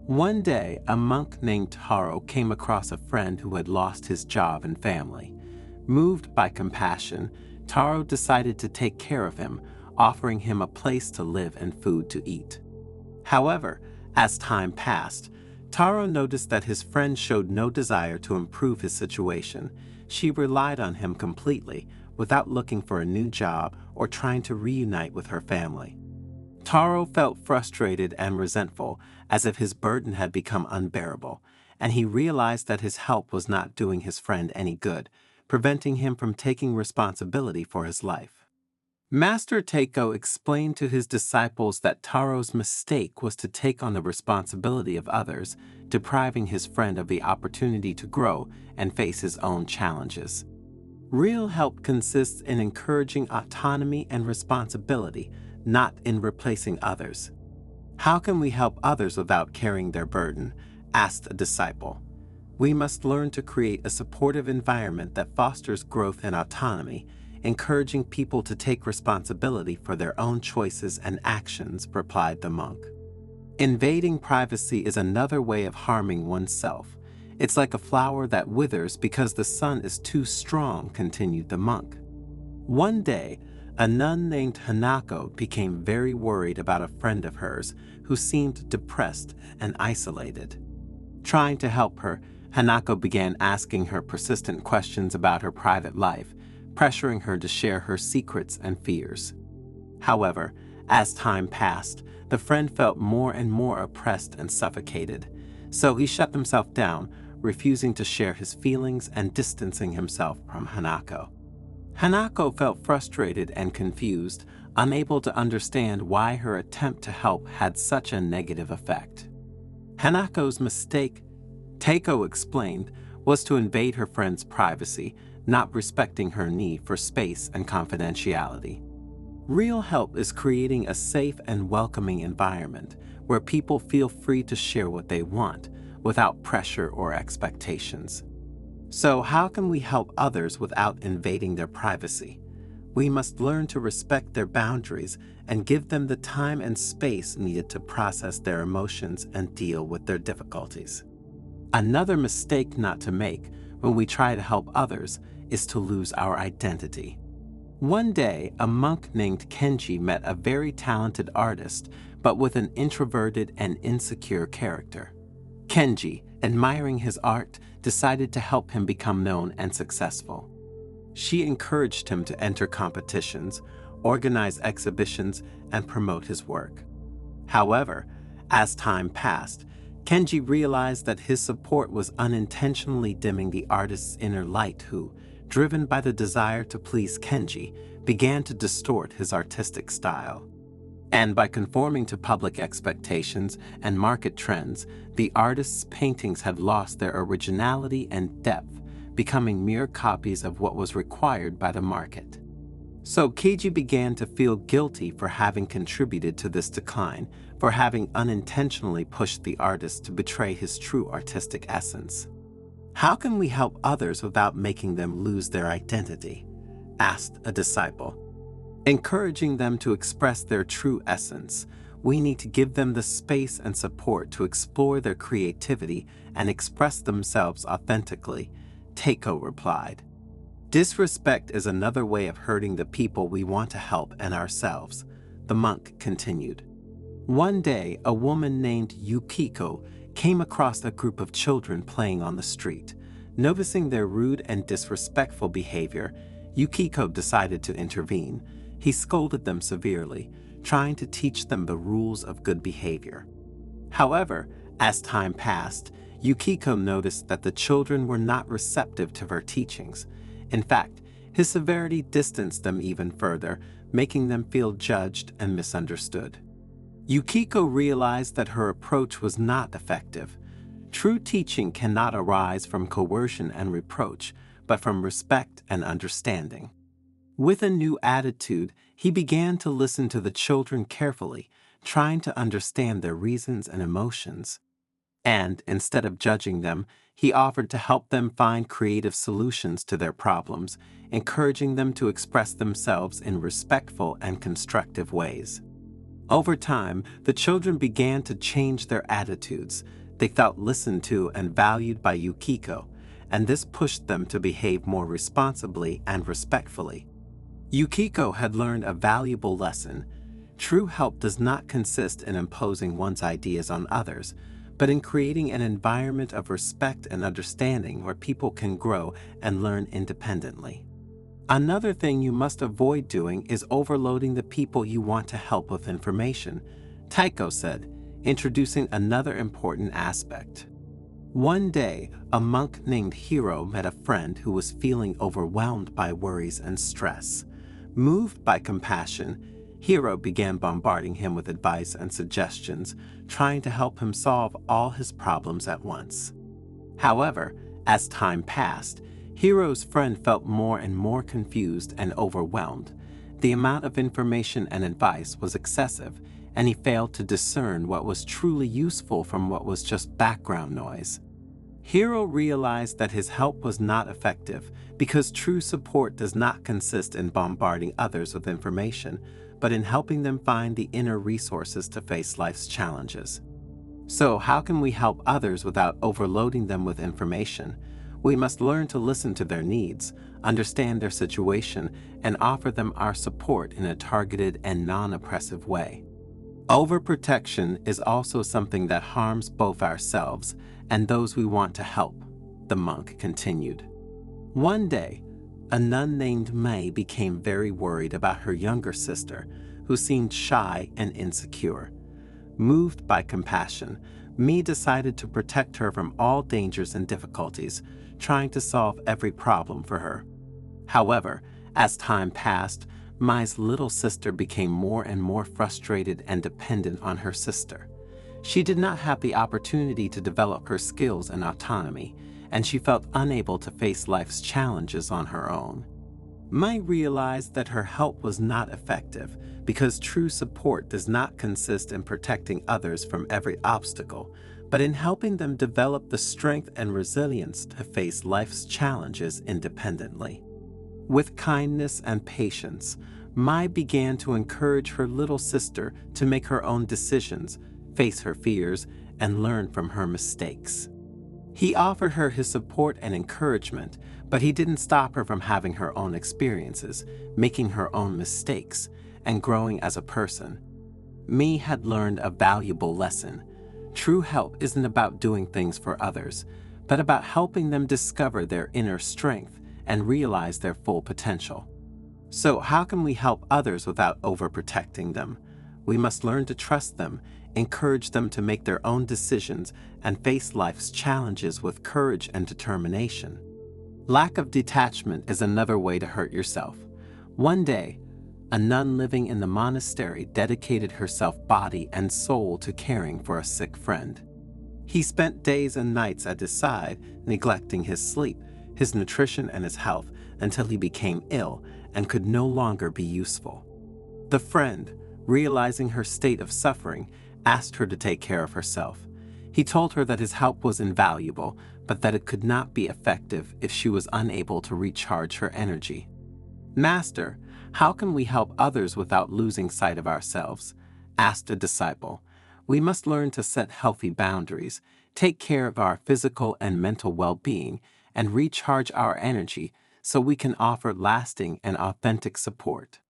One day, a monk named Taro came across a friend who had lost his job and family. Moved by compassion, Taro decided to take care of him, offering him a place to live and food to eat. However, as time passed, Taro noticed that his friend showed no desire to improve his situation. She relied on him completely, without looking for a new job or trying to reunite with her family. Taro felt frustrated and resentful, as if his burden had become unbearable, and he realized that his help was not doing his friend any good, preventing him from taking responsibility for his life. Master Teiko explained to his disciples that Taro's mistake was to take on the responsibility of others, depriving his friend of the opportunity to grow and face his own challenges. Real help consists in encouraging autonomy and responsibility, not in replacing others. How can we help others without carrying their burden? Asked a disciple. We must learn to create a supportive environment that fosters growth and autonomy, encouraging people to take responsibility for their own choices and actions, replied the monk. Invading privacy is another way of harming oneself. It's like a flower that withers because the sun is too strong, continued the monk. One day, a nun named Hanako became very worried about a friend of hers who seemed depressed and isolated. Trying to help her, Hanako began asking her persistent questions about her private life, pressuring her to share her secrets and fears. However, as time passed, the friend felt more and more oppressed and suffocated, so he shut himself down, refusing to share his feelings and distancing himself from Hanako. Hanako felt frustrated and confused, unable to understand why her attempt to help had such a negative effect. Hanako's mistake, Takeo explained, was to invade her friend's privacy, not respecting her need for space and confidentiality. Real help is creating a safe and welcoming environment where people feel free to share what they want without pressure or expectations. So how can we help others without invading their privacy? We must learn to respect their boundaries and give them the time and space needed to process their emotions and deal with their difficulties. Another mistake not to make when we try to help others is to lose our identity. One day, a monk named Kenji met a very talented artist, but with an introverted and insecure character. Kenji, admiring his art, decided to help him become known and successful. She encouraged him to enter competitions, organize exhibitions, and promote his work. However, as time passed, Kenji realized that his support was unintentionally dimming the artist's inner light who, driven by the desire to please Kenji, began to distort his artistic style. And by conforming to public expectations and market trends, the artist's paintings had lost their originality and depth, becoming mere copies of what was required by the market. So Kenji began to feel guilty for having contributed to this decline, for having unintentionally pushed the artist to betray his true artistic essence. How can we help others without making them lose their identity? Asked a disciple. Encouraging them to express their true essence, we need to give them the space and support to explore their creativity and express themselves authentically, Takeo replied. Disrespect is another way of hurting the people we want to help and ourselves, the monk continued. One day, a woman named Yukiko came across a group of children playing on the street. Noticing their rude and disrespectful behavior, Yukiko decided to intervene. He scolded them severely, trying to teach them the rules of good behavior. However, as time passed, Yukiko noticed that the children were not receptive to her teachings. In fact, his severity distanced them even further, making them feel judged and misunderstood. Yukiko realized that her approach was not effective. True teaching cannot arise from coercion and reproach, but from respect and understanding. With a new attitude, he began to listen to the children carefully, trying to understand their reasons and emotions. And, instead of judging them, he offered to help them find creative solutions to their problems, encouraging them to express themselves in respectful and constructive ways. Over time, the children began to change their attitudes. They felt listened to and valued by Yukiko, and this pushed them to behave more responsibly and respectfully. Yukiko had learned a valuable lesson. True help does not consist in imposing one's ideas on others, but in creating an environment of respect and understanding where people can grow and learn independently. Another thing you must avoid doing is overloading the people you want to help with information, Takeo said, introducing another important aspect. One day, a monk named Hiro met a friend who was feeling overwhelmed by worries and stress. Moved by compassion, Hiro began bombarding him with advice and suggestions, trying to help him solve all his problems at once. However, as time passed, Hiro's friend felt more and more confused and overwhelmed. The amount of information and advice was excessive, and he failed to discern what was truly useful from what was just background noise. Hiro realized that his help was not effective because true support does not consist in bombarding others with information, but in helping them find the inner resources to face life's challenges. So, how can we help others without overloading them with information? We must learn to listen to their needs, understand their situation, and offer them our support in a targeted and non-oppressive way. Overprotection is also something that harms both ourselves and those we want to help, the monk continued. One day, a nun named May became very worried about her younger sister, who seemed shy and insecure. Moved by compassion, Mai decided to protect her from all dangers and difficulties, trying to solve every problem for her. However, as time passed, Mai's little sister became more and more frustrated and dependent on her sister. She did not have the opportunity to develop her skills and autonomy, and she felt unable to face life's challenges on her own. Mai realized that her help was not effective because true support does not consist in protecting others from every obstacle, but in helping them develop the strength and resilience to face life's challenges independently. With kindness and patience, Mai began to encourage her little sister to make her own decisions, face her fears, and learn from her mistakes. He offered her his support and encouragement, but he didn't stop her from having her own experiences, making her own mistakes, and growing as a person. Mai had learned a valuable lesson. True help isn't about doing things for others, but about helping them discover their inner strength and realize their full potential. So how can we help others without overprotecting them? We must learn to trust them, encourage them to make their own decisions, and face life's challenges with courage and determination. Lack of detachment is another way to hurt yourself. One day, a nun living in the monastery dedicated herself body and soul to caring for a sick friend. He spent days and nights at his side, neglecting his sleep, his nutrition, and his health until he became ill and could no longer be useful. The friend, realizing her state of suffering, asked her to take care of herself. He told her that his help was invaluable, but that it could not be effective if she was unable to recharge her energy. "Master, how can we help others without losing sight of ourselves?" asked a disciple. "We must learn to set healthy boundaries, take care of our physical and mental well-being, and recharge our energy so we can offer lasting and authentic support."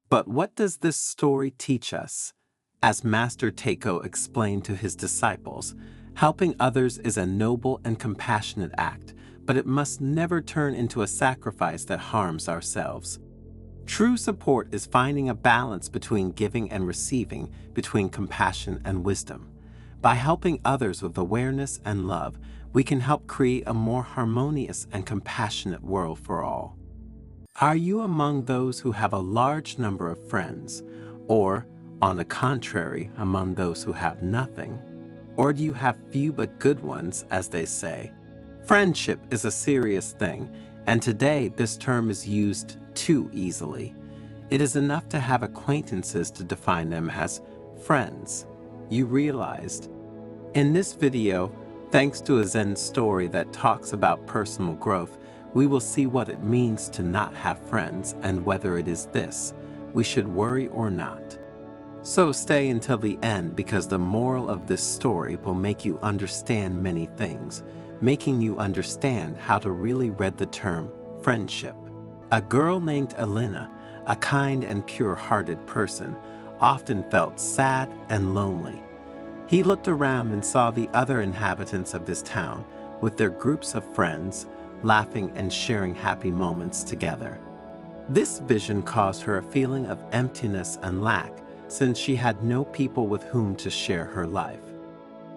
But what does this story teach us? As Master Teiko explained to his disciples, helping others is a noble and compassionate act, but it must never turn into a sacrifice that harms ourselves. True support is finding a balance between giving and receiving, between compassion and wisdom. By helping others with awareness and love, we can help create a more harmonious and compassionate world for all. Are you among those who have a large number of friends, or, on the contrary, among those who have nothing? Or do you have few but good ones, as they say? Friendship is a serious thing, and today this term is used too easily. It is enough to have acquaintances to define them as friends. You realized. In this video, thanks to a Zen story that talks about personal growth, we will see what it means to not have friends and whether it is this, we should worry or not. So stay until the end, because the moral of this story will make you understand many things, making you understand how to really read the term friendship. A girl named Elena, a kind and pure-hearted person, often felt sad and lonely. He looked around and saw the other inhabitants of this town with their groups of friends, laughing and sharing happy moments together. This vision caused her a feeling of emptiness and lack, since she had no people with whom to share her life.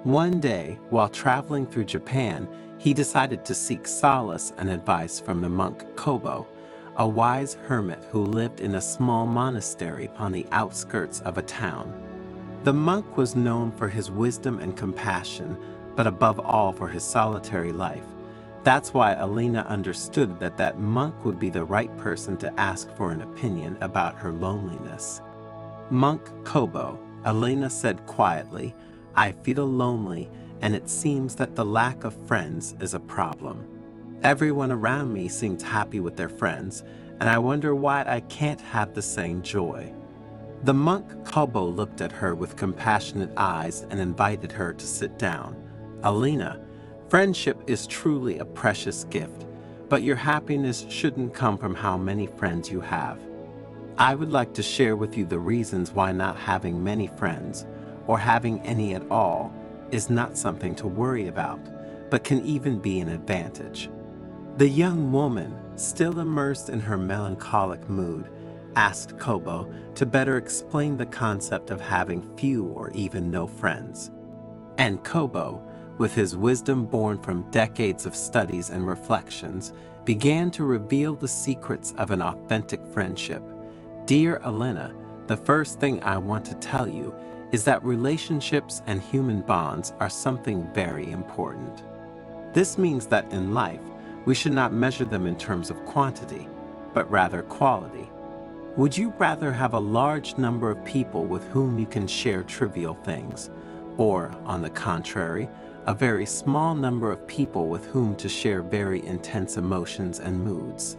One day, while traveling through Japan, he decided to seek solace and advice from the monk Kobo, a wise hermit who lived in a small monastery on the outskirts of a town. The monk was known for his wisdom and compassion, but above all for his solitary life. That's why Alina understood that that monk would be the right person to ask for an opinion about her loneliness. "Monk Kobo," Alina said quietly, "I feel lonely, and it seems that the lack of friends is a problem. Everyone around me seems happy with their friends, and I wonder why I can't have the same joy." The monk Kobo looked at her with compassionate eyes and invited her to sit down. "Alina, friendship is truly a precious gift, but your happiness shouldn't come from how many friends you have. I would like to share with you the reasons why not having many friends, or having any at all, is not something to worry about, but can even be an advantage." The young woman, still immersed in her melancholic mood, asked Kobo to better explain the concept of having few or even no friends. And Kobo, with his wisdom born from decades of studies and reflections, began to reveal the secrets of an authentic friendship. "Dear Alina, the first thing I want to tell you is that relationships and human bonds are something very important. This means that in life, we should not measure them in terms of quantity, but rather quality. Would you rather have a large number of people with whom you can share trivial things, or, on the contrary, a very small number of people with whom to share very intense emotions and moods?"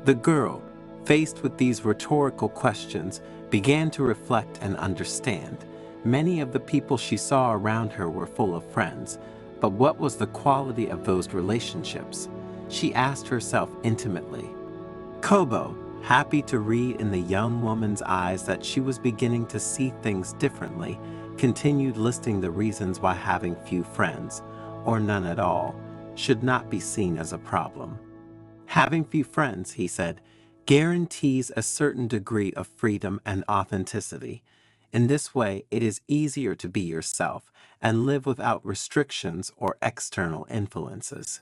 The girl, faced with these rhetorical questions, began to reflect and understand. Many of the people she saw around her were full of friends, but what was the quality of those relationships? She asked herself intimately. Kobo, happy to read in the young woman's eyes that she was beginning to see things differently, continued listing the reasons why having few friends, or none at all, should not be seen as a problem. "Having few friends," he said, "guarantees a certain degree of freedom and authenticity. In this way, it is easier to be yourself and live without restrictions or external influences.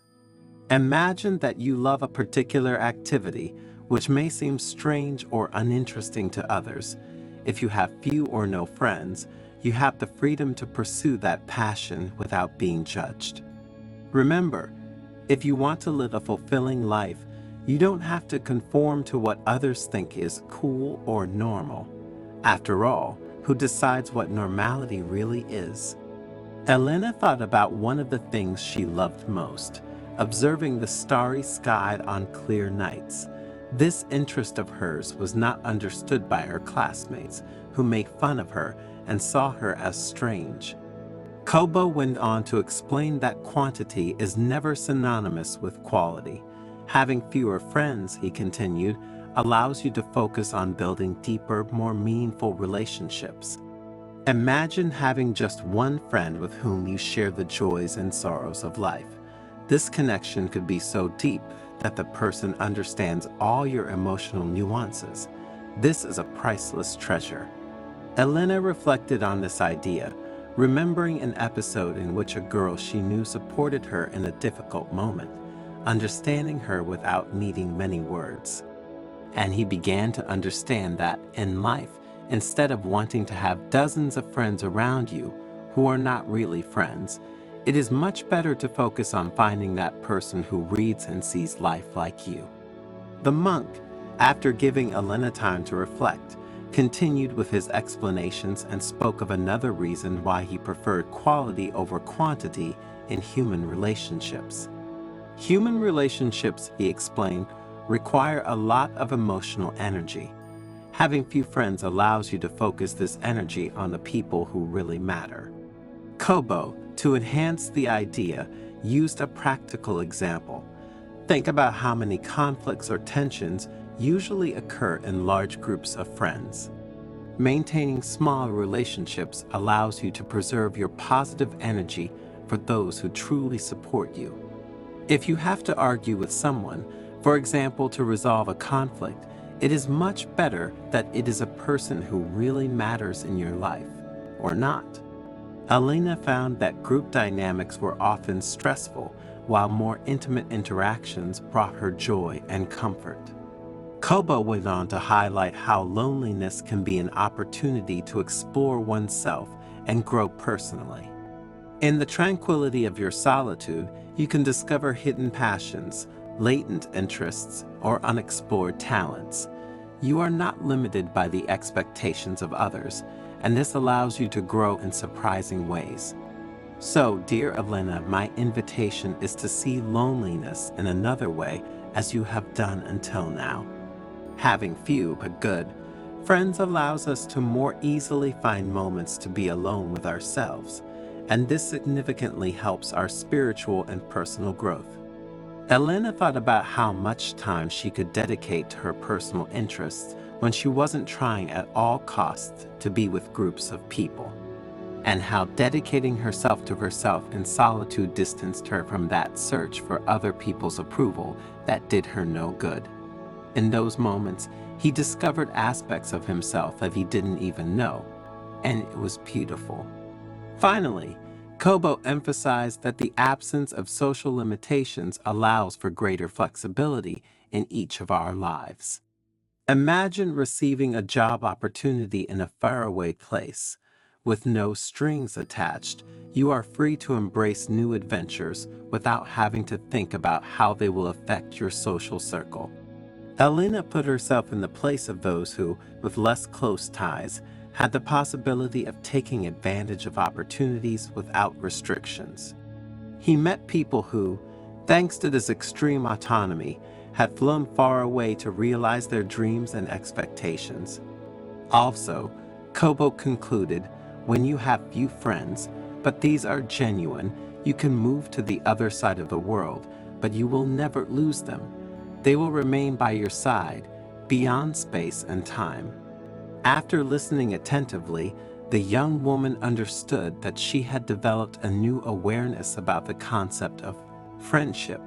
Imagine that you love a particular activity which may seem strange or uninteresting to others. If you have few or no friends, you have the freedom to pursue that passion without being judged. Remember, if you want to live a fulfilling life, you don't have to conform to what others think is cool or normal. After all, who decides what normality really is?" Elena thought about one of the things she loved most, observing the starry sky on clear nights. This interest of hers was not understood by her classmates, who made fun of her and saw her as strange. Kobo went on to explain that quantity is never synonymous with quality. "Having fewer friends," he continued, "allows you to focus on building deeper, more meaningful relationships. Imagine having just one friend with whom you share the joys and sorrows of life. This connection could be so deep that the person understands all your emotional nuances. This is a priceless treasure." Elena reflected on this idea, remembering an episode in which a girl she knew supported her in a difficult moment, understanding her without needing many words. And he began to understand that in life, instead of wanting to have dozens of friends around you who are not really friends, it is much better to focus on finding that person who reads and sees life like you. The monk, after giving Elena time to reflect, continued with his explanations and spoke of another reason why he preferred quality over quantity in human relationships. Human relationships, he explained, require a lot of emotional energy. Having few friends allows you to focus this energy on the people who really matter. Kobo, to enhance the idea, used a practical example. Think about how many conflicts or tensions usually occur in large groups of friends. Maintaining small relationships allows you to preserve your positive energy for those who truly support you. If you have to argue with someone, for example, to resolve a conflict, it is much better that it is a person who really matters in your life, or not. Elena found that group dynamics were often stressful, while more intimate interactions brought her joy and comfort. Kobo went on to highlight how loneliness can be an opportunity to explore oneself and grow personally. In the tranquility of your solitude, You can discover hidden passions, latent interests, or unexplored talents. You are not limited by the expectations of others, and this allows you to grow in surprising ways. So, dear Elena, my invitation is to see loneliness in another way as you have done until now. Having few but good friends allows us to more easily find moments to be alone with ourselves, and this significantly helps our spiritual and personal growth. Elena thought about how much time she could dedicate to her personal interests when she wasn't trying at all costs to be with groups of people, and how dedicating herself to herself in solitude distanced her from that search for other people's approval that did her no good. In those moments, he discovered aspects of himself that he didn't even know, and it was beautiful. Finally, Kobo emphasized that the absence of social limitations allows for greater flexibility in each of our lives. Imagine receiving a job opportunity in a faraway place. With no strings attached, you are free to embrace new adventures without having to think about how they will affect your social circle. Elena put herself in the place of those who, with less close ties, had the possibility of taking advantage of opportunities without restrictions. He met people who, thanks to this extreme autonomy, had flown far away to realize their dreams and expectations. Also, Kobo concluded, when you have few friends, but these are genuine, you can move to the other side of the world, but you will never lose them. They will remain by your side, beyond space and time. After listening attentively, the young woman understood that she had developed a new awareness about the concept of friendship.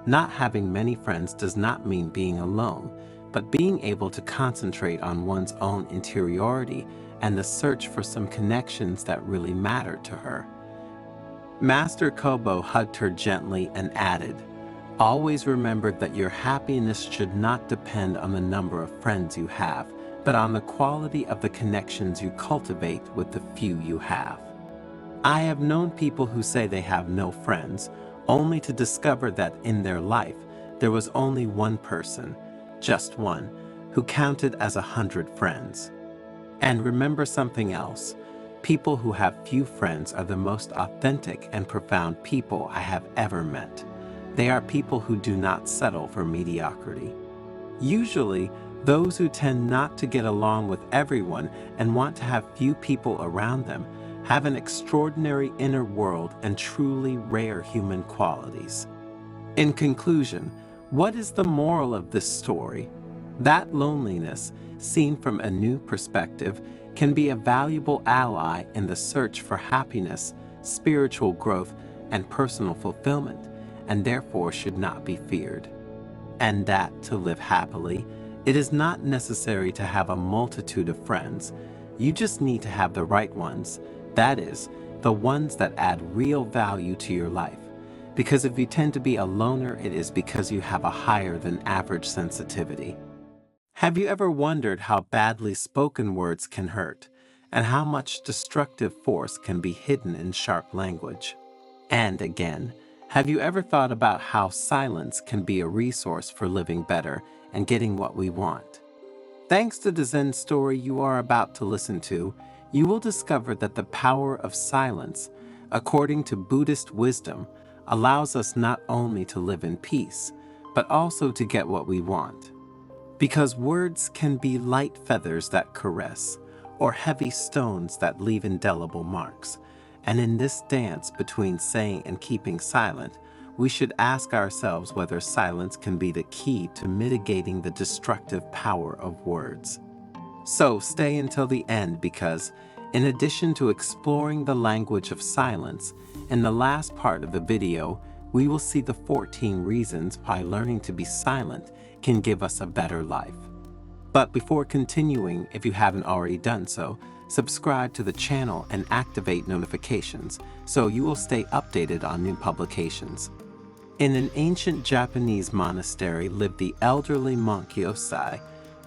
Not having many friends does not mean being alone, but being able to concentrate on one's own interiority and the search for some connections that really matter to her. Master Kobo hugged her gently and added, "Always remember that your happiness should not depend on the number of friends you have, but on the quality of the connections you cultivate with the few you have." I have known people who say they have no friends, only to discover that in their life there was only one person, just one, who counted as 100 friends. And remember something else. People who have few friends are the most authentic and profound people I have ever met. They are people who do not settle for mediocrity. Usually, those who tend not to get along with everyone and want to have few people around them have an extraordinary inner world and truly rare human qualities. In conclusion, what is the moral of this story? That loneliness, seen from a new perspective, can be a valuable ally in the search for happiness, spiritual growth, and personal fulfillment, and therefore should not be feared. And that, to live happily, it is not necessary to have a multitude of friends. You just need to have the right ones, that is, the ones that add real value to your life. Because if you tend to be a loner, it is because you have a higher than average sensitivity. Have you ever wondered how badly spoken words can hurt, and how much destructive force can be hidden in sharp language? And again, have you ever thought about how silence can be a resource for living better and getting what we want? Thanks to the Zen story you are about to listen to, you will discover that the power of silence, according to Buddhist wisdom, allows us not only to live in peace, but also to get what we want. Because words can be light feathers that caress, or heavy stones that leave indelible marks. And in this dance between saying and keeping silent, we should ask ourselves whether silence can be the key to mitigating the destructive power of words. So stay until the end because, in addition to exploring the language of silence, in the last part of the video, we will see the 14 reasons why learning to be silent can give us a better life. But before continuing, if you haven't already done so, subscribe to the channel and activate notifications so you will stay updated on new publications. In an ancient Japanese monastery lived the elderly monk Yosai,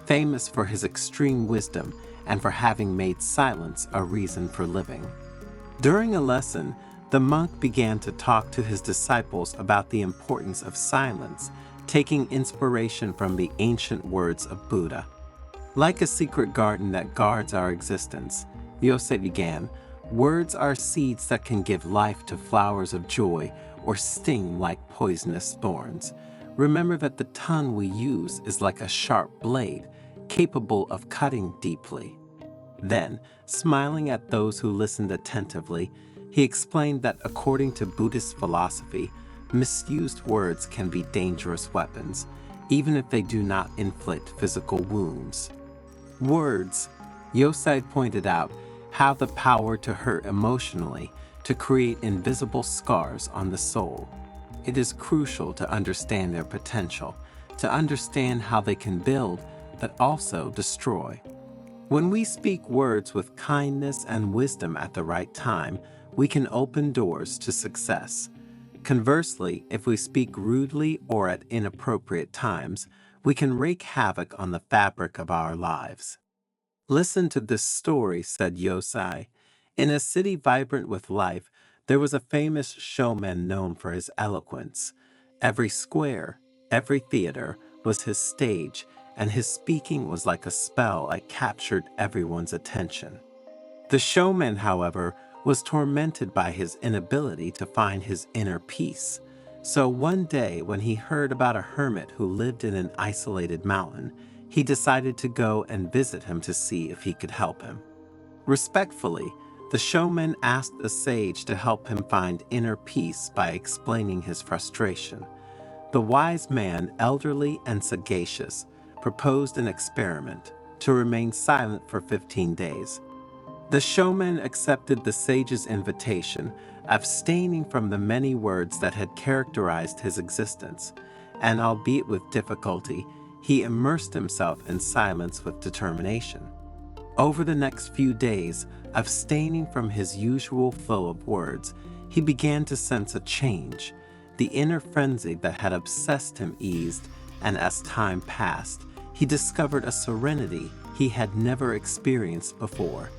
famous for his extreme wisdom and for having made silence a reason for living. During a lesson, the monk began to talk to his disciples about the importance of silence, taking inspiration from the ancient words of Buddha. Like a secret garden that guards our existence, Yosei began, words are seeds that can give life to flowers of joy or sting like poisonous thorns. Remember that the tongue we use is like a sharp blade, capable of cutting deeply. Then, smiling at those who listened attentively, he explained that according to Buddhist philosophy, misused words can be dangerous weapons, even if they do not inflict physical wounds. Words, Yosei pointed out, have the power to hurt emotionally, to create invisible scars on the soul. It is crucial to understand their potential, to understand how they can build, but also destroy. When we speak words with kindness and wisdom at the right time, we can open doors to success. Conversely, if we speak rudely or at inappropriate times, we can wreak havoc on the fabric of our lives. Listen to this story, said Yosei. In a city vibrant with life, there was a famous showman known for his eloquence. Every square, every theater was his stage, and his speaking was like a spell that captured everyone's attention. The showman, however, was tormented by his inability to find his inner peace. So one day, when he heard about a hermit who lived in an isolated mountain, he decided to go and visit him to see if he could help him. Respectfully, the showman asked the sage to help him find inner peace by explaining his frustration. The wise man, elderly and sagacious, proposed an experiment to remain silent for 15 days. The showman accepted the sage's invitation, abstaining from the many words that had characterized his existence, and albeit with difficulty, he immersed himself in silence with determination. Over the next few days, abstaining from his usual flow of words, he began to sense a change. The inner frenzy that had obsessed him eased, and as time passed, he discovered a serenity he had never experienced before.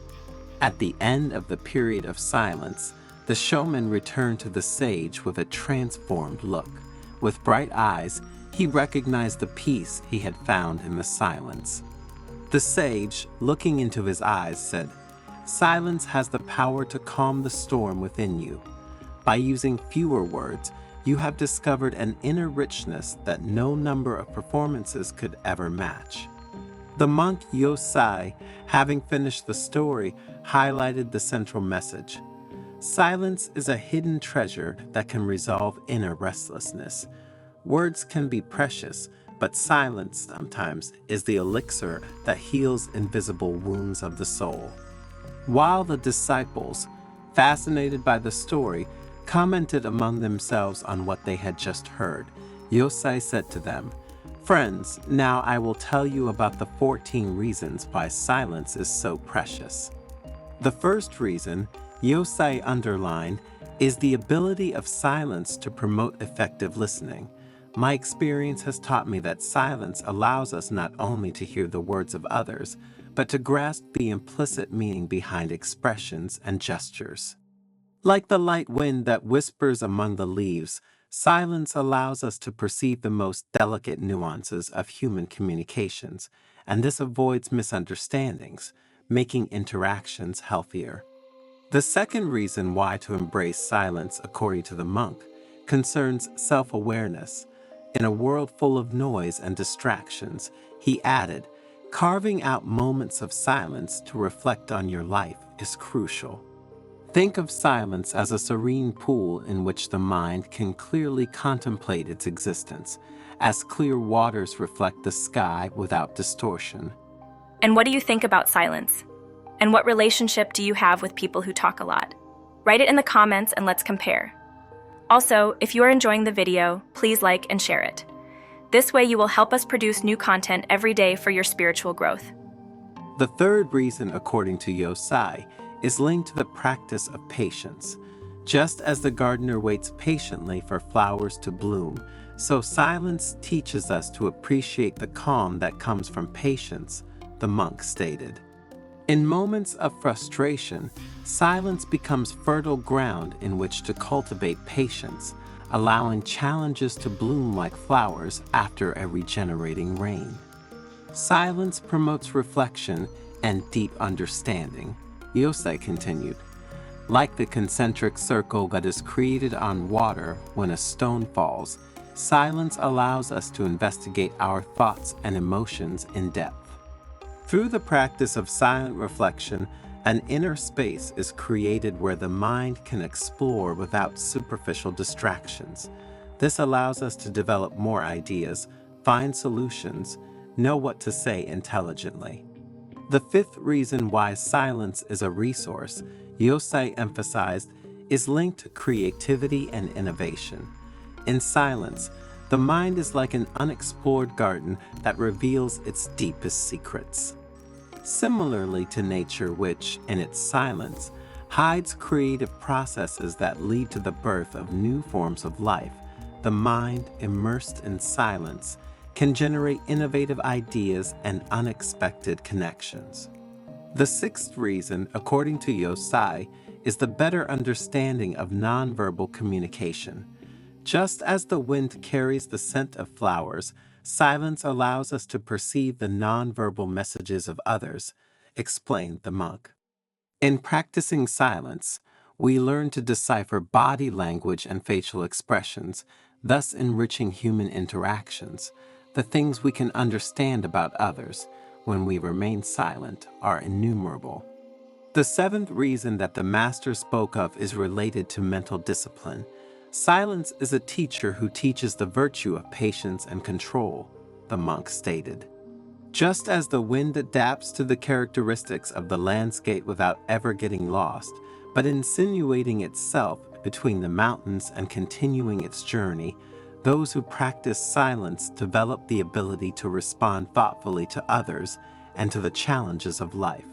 At the end of the period of silence, the showman returned to the sage with a transformed look. With bright eyes, he recognized the peace he had found in the silence. The sage, looking into his eyes, said, "Silence has the power to calm the storm within you. By using fewer words, you have discovered an inner richness that no number of performances could ever match." The monk Yosei, having finished the story, highlighted the central message. Silence is a hidden treasure that can resolve inner restlessness. Words can be precious, but silence sometimes is the elixir that heals invisible wounds of the soul. While the disciples, fascinated by the story, commented among themselves on what they had just heard, Yosei said to them, "Friends, now I will tell you about the 14 reasons why silence is so precious." The first reason, Yosei underlined, is the ability of silence to promote effective listening. My experience has taught me that silence allows us not only to hear the words of others, but to grasp the implicit meaning behind expressions and gestures. Like the light wind that whispers among the leaves, silence allows us to perceive the most delicate nuances of human communications, and this avoids misunderstandings, making interactions healthier. The second reason why to embrace silence, according to the monk, concerns self-awareness. In a world full of noise and distractions, he added, carving out moments of silence to reflect on your life is crucial. Think of silence as a serene pool in which the mind can clearly contemplate its existence, as clear waters reflect the sky without distortion. And what do you think about silence? And what relationship do you have with people who talk a lot? Write it in the comments and let's compare. Also, if you are enjoying the video, please like and share it. This way you will help us produce new content every day for your spiritual growth. The third reason, according to Yosei, is linked to the practice of patience. Just as the gardener waits patiently for flowers to bloom, so silence teaches us to appreciate the calm that comes from patience, the monk stated. In moments of frustration, silence becomes fertile ground in which to cultivate patience, allowing challenges to bloom like flowers after a regenerating rain. Silence promotes reflection and deep understanding, Yosei continued. Like the concentric circle that is created on water when a stone falls, silence allows us to investigate our thoughts and emotions in depth. Through the practice of silent reflection, an inner space is created where the mind can explore without superficial distractions. This allows us to develop more ideas, find solutions, know what to say intelligently. The fifth reason why silence is a resource, Yosei emphasized, is linked to creativity and innovation. In silence, the mind is like an unexplored garden that reveals its deepest secrets. Similarly to nature, which, in its silence, hides creative processes that lead to the birth of new forms of life, the mind, immersed in silence, can generate innovative ideas and unexpected connections. The sixth reason, according to Yosei, is the better understanding of nonverbal communication. Just as the wind carries the scent of flowers, silence allows us to perceive the nonverbal messages of others, explained the monk. In practicing silence, we learn to decipher body language and facial expressions, thus enriching human interactions. The things we can understand about others when we remain silent are innumerable. The seventh reason that the master spoke of is related to mental discipline. Silence is a teacher who teaches the virtue of patience and control, the monk stated. Just as the wind adapts to the characteristics of the landscape without ever getting lost, but insinuating itself between the mountains and continuing its journey, those who practice silence develop the ability to respond thoughtfully to others and to the challenges of life.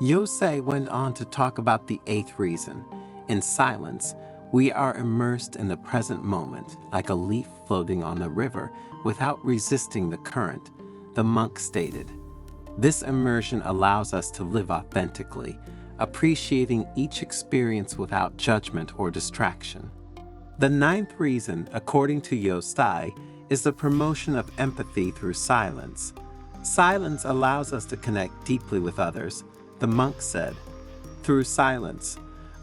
Yosei went on to talk about the eighth reason. In silence, we are immersed in the present moment, like a leaf floating on the river without resisting the current, the monk stated. This immersion allows us to live authentically, appreciating each experience without judgment or distraction. The ninth reason, according to Yosei, is the promotion of empathy through silence. Silence allows us to connect deeply with others, the monk said. Through silence,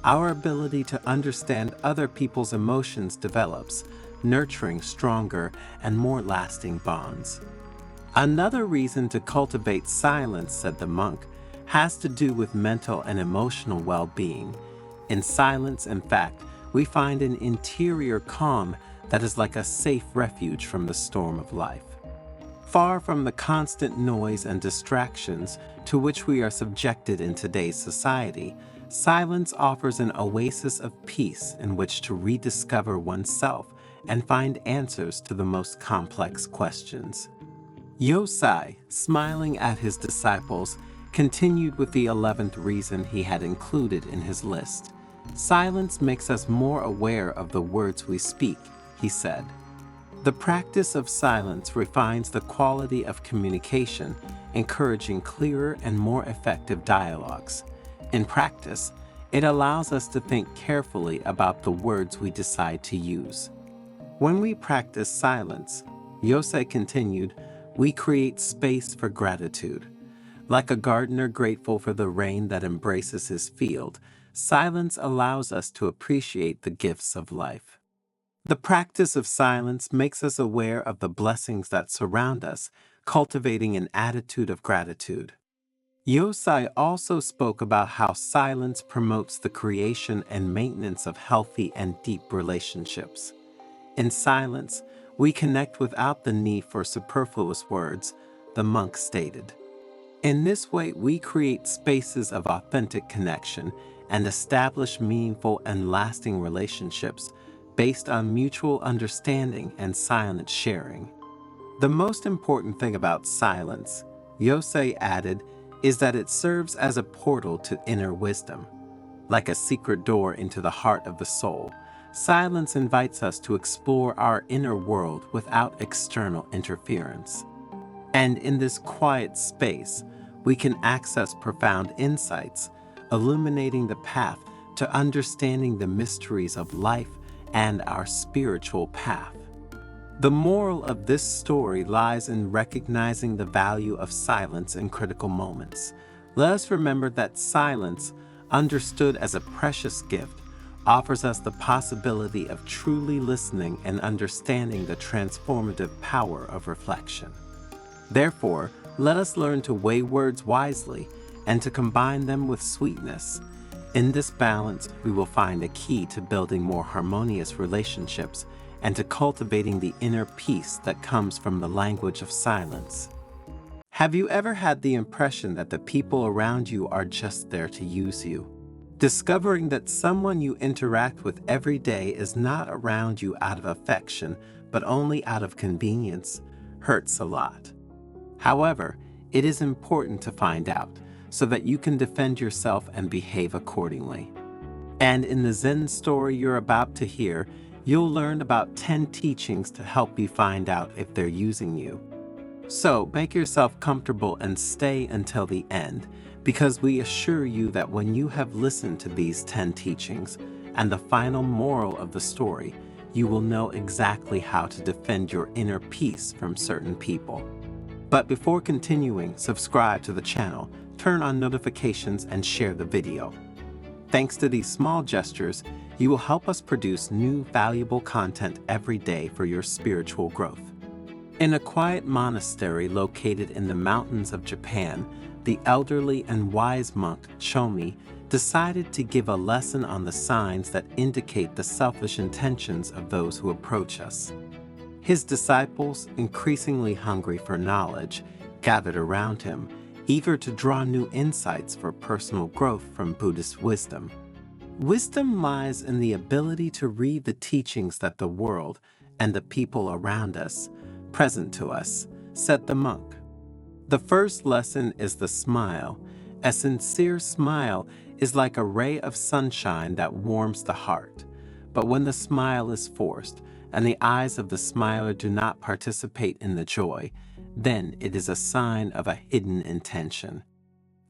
our ability to understand other people's emotions develops, nurturing stronger and more lasting bonds. Another reason to cultivate silence, said the monk, has to do with mental and emotional well-being. In silence, in fact, we find an interior calm that is like a safe refuge from the storm of life. Far from the constant noise and distractions to which we are subjected in today's society, silence offers an oasis of peace in which to rediscover oneself and find answers to the most complex questions. Yosei, smiling at his disciples, continued with the 11th reason he had included in his list. Silence makes us more aware of the words we speak, he said. The practice of silence refines the quality of communication, encouraging clearer and more effective dialogues. In practice, it allows us to think carefully about the words we decide to use. When we practice silence, Yosei continued, we create space for gratitude. Like a gardener grateful for the rain that embraces his field, silence allows us to appreciate the gifts of life. The practice of silence makes us aware of the blessings that surround us, cultivating an attitude of gratitude. Yosei also spoke about how silence promotes the creation and maintenance of healthy and deep relationships. In silence, we connect without the need for superfluous words, the monk stated. In this way, we create spaces of authentic connection and establish meaningful and lasting relationships based on mutual understanding and silent sharing. The most important thing about silence, Yosei added, is that it serves as a portal to inner wisdom. Like a secret door into the heart of the soul, silence invites us to explore our inner world without external interference. And in this quiet space, we can access profound insights, illuminating the path to understanding the mysteries of life and our spiritual path. The moral of this story lies in recognizing the value of silence in critical moments. Let us remember that silence, understood as a precious gift, offers us the possibility of truly listening and understanding the transformative power of reflection. Therefore, let us learn to weigh words wisely and to combine them with sweetness. In this balance, we will find a key to building more harmonious relationships and to cultivating the inner peace that comes from the language of silence. Have you ever had the impression that the people around you are just there to use you? Discovering that someone you interact with every day is not around you out of affection, but only out of convenience, hurts a lot. However, it is important to find out so that you can defend yourself and behave accordingly. And in the Zen story you're about to hear, you'll learn about 10 teachings to help you find out if they're using you. So make yourself comfortable and stay until the end, because we assure you that when you have listened to these 10 teachings and the final moral of the story, you will know exactly how to defend your inner peace from certain people. But before continuing, subscribe to the channel, turn on notifications, and share the video. Thanks to these small gestures, you will help us produce new, valuable content every day for your spiritual growth. In a quiet monastery located in the mountains of Japan, the elderly and wise monk Chomi decided to give a lesson on the signs that indicate the selfish intentions of those who approach us. His disciples, increasingly hungry for knowledge, gathered around him, eager to draw new insights for personal growth from Buddhist wisdom. Wisdom lies in the ability to read the teachings that the world and the people around us present to us, said the monk. The first lesson is the smile. A sincere smile is like a ray of sunshine that warms the heart. But when the smile is forced, and the eyes of the smiler do not participate in the joy, then it is a sign of a hidden intention.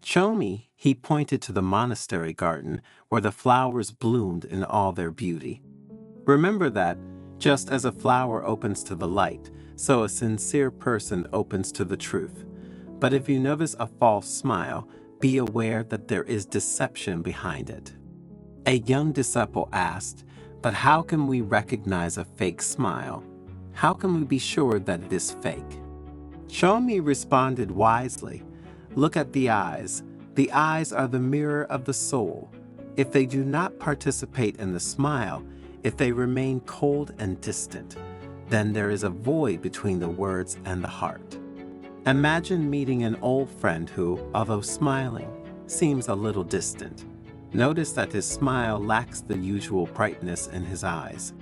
Chomi, he pointed to the monastery garden where the flowers bloomed in all their beauty. Remember that, just as a flower opens to the light, so a sincere person opens to the truth. But if you notice a false smile, be aware that there is deception behind it. A young disciple asked, "But how can we recognize a fake smile? How can we be sure that it is fake?" Chomi responded wisely, "Look at the eyes. The eyes are the mirror of the soul. If they do not participate in the smile, if they remain cold and distant, then there is a void between the words and the heart." Imagine meeting an old friend who, although smiling, seems a little distant. Notice that his smile lacks the usual brightness in his eyes.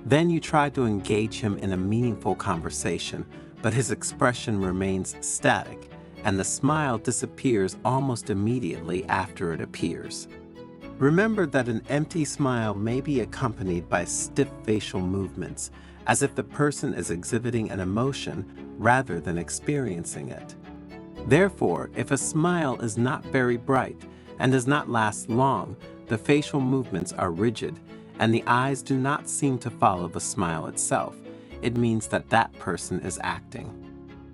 Then you try to engage him in a meaningful conversation, but his expression remains static, and the smile disappears almost immediately after it appears. Remember that an empty smile may be accompanied by stiff facial movements, as if the person is exhibiting an emotion rather than experiencing it. Therefore, if a smile is not very bright and does not last long, the facial movements are rigid, and the eyes do not seem to follow the smile itself, it means that that person is acting.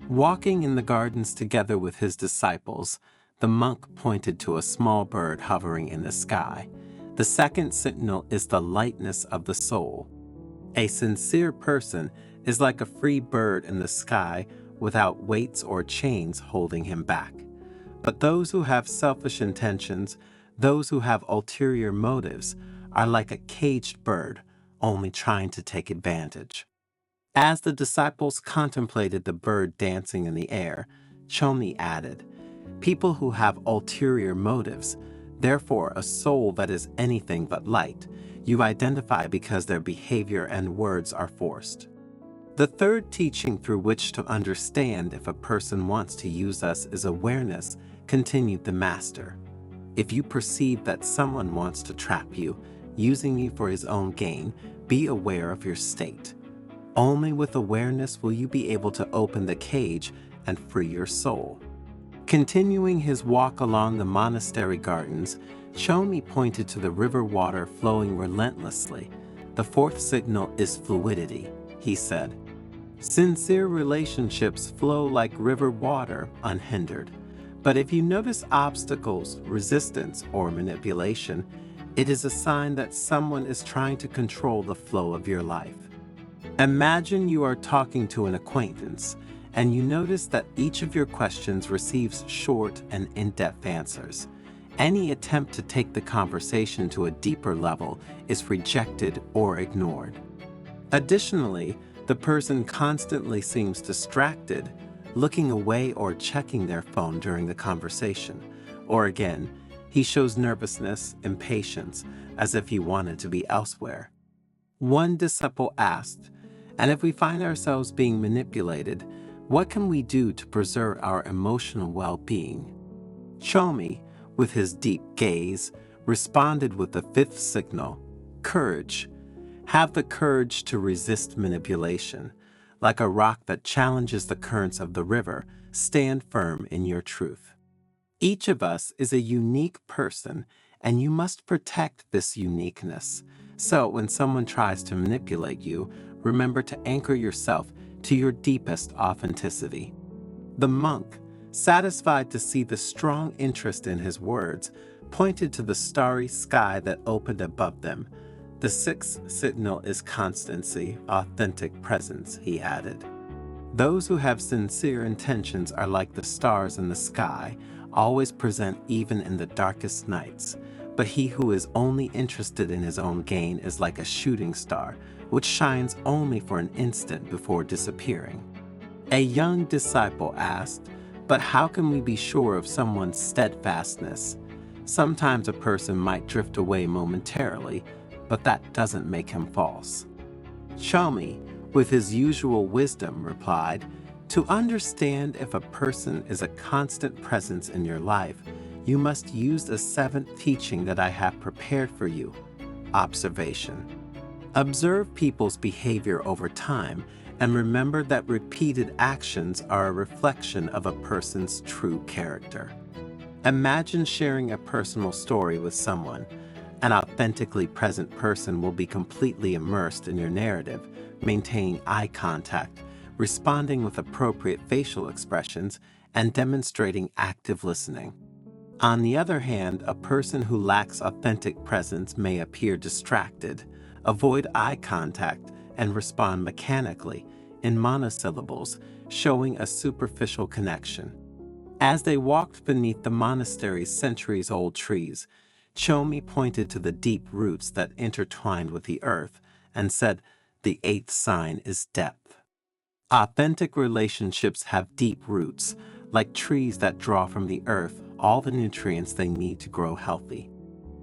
Walking in the gardens together with his disciples, the monk pointed to a small bird hovering in the sky. The second signal is the lightness of the soul. A sincere person is like a free bird in the sky without weights or chains holding him back. But those who have selfish intentions, those who have ulterior motives, are like a caged bird, only trying to take advantage. As the disciples contemplated the bird dancing in the air, Chomi added, "People who have ulterior motives, therefore a soul that is anything but light, you identify because their behavior and words are forced." The third teaching through which to understand if a person wants to use us is awareness, continued the Master. If you perceive that someone wants to trap you, using you for his own gain, be aware of your state. Only with awareness will you be able to open the cage and free your soul. Continuing his walk along the monastery gardens, Chomi pointed to the river water flowing relentlessly. The fourth signal is fluidity, he said. Sincere relationships flow like river water, unhindered. But if you notice obstacles, resistance, or manipulation, it is a sign that someone is trying to control the flow of your life. Imagine you are talking to an acquaintance, and you notice that each of your questions receives short and in-depth answers. Any attempt to take the conversation to a deeper level is rejected or ignored. Additionally, the person constantly seems distracted, looking away or checking their phone during the conversation. Or again, he shows nervousness, impatience, as if he wanted to be elsewhere. One disciple asked, "And if we find ourselves being manipulated, what can we do to preserve our emotional well-being?" Chomi, with his deep gaze, responded with the fifth signal, courage. Have the courage to resist manipulation. Like a rock that challenges the currents of the river, stand firm in your truth. Each of us is a unique person, and you must protect this uniqueness. So when someone tries to manipulate you, remember to anchor yourself to your deepest authenticity. The monk, satisfied to see the strong interest in his words, pointed to the starry sky that opened above them. The sixth signal is constancy, authentic presence, he added. Those who have sincere intentions are like the stars in the sky, always present even in the darkest nights. But he who is only interested in his own gain is like a shooting star, which shines only for an instant before disappearing. A young disciple asked, "But how can we be sure of someone's steadfastness?" Sometimes a person might drift away momentarily, but that doesn't make him false. Chomi, with his usual wisdom, replied, "To understand if a person is a constant presence in your life, you must use the seventh teaching that I have prepared for you, observation. Observe people's behavior over time and remember that repeated actions are a reflection of a person's true character." Imagine sharing a personal story with someone. An authentically present person will be completely immersed in your narrative, maintaining eye contact, responding with appropriate facial expressions, and demonstrating active listening. On the other hand, a person who lacks authentic presence may appear distracted, avoid eye contact, and respond mechanically in monosyllables, showing a superficial connection. As they walked beneath the monastery's centuries-old trees, Chomi pointed to the deep roots that intertwined with the earth and said, "The eighth sign is depth." Authentic relationships have deep roots, like trees that draw from the earth all the nutrients they need to grow healthy.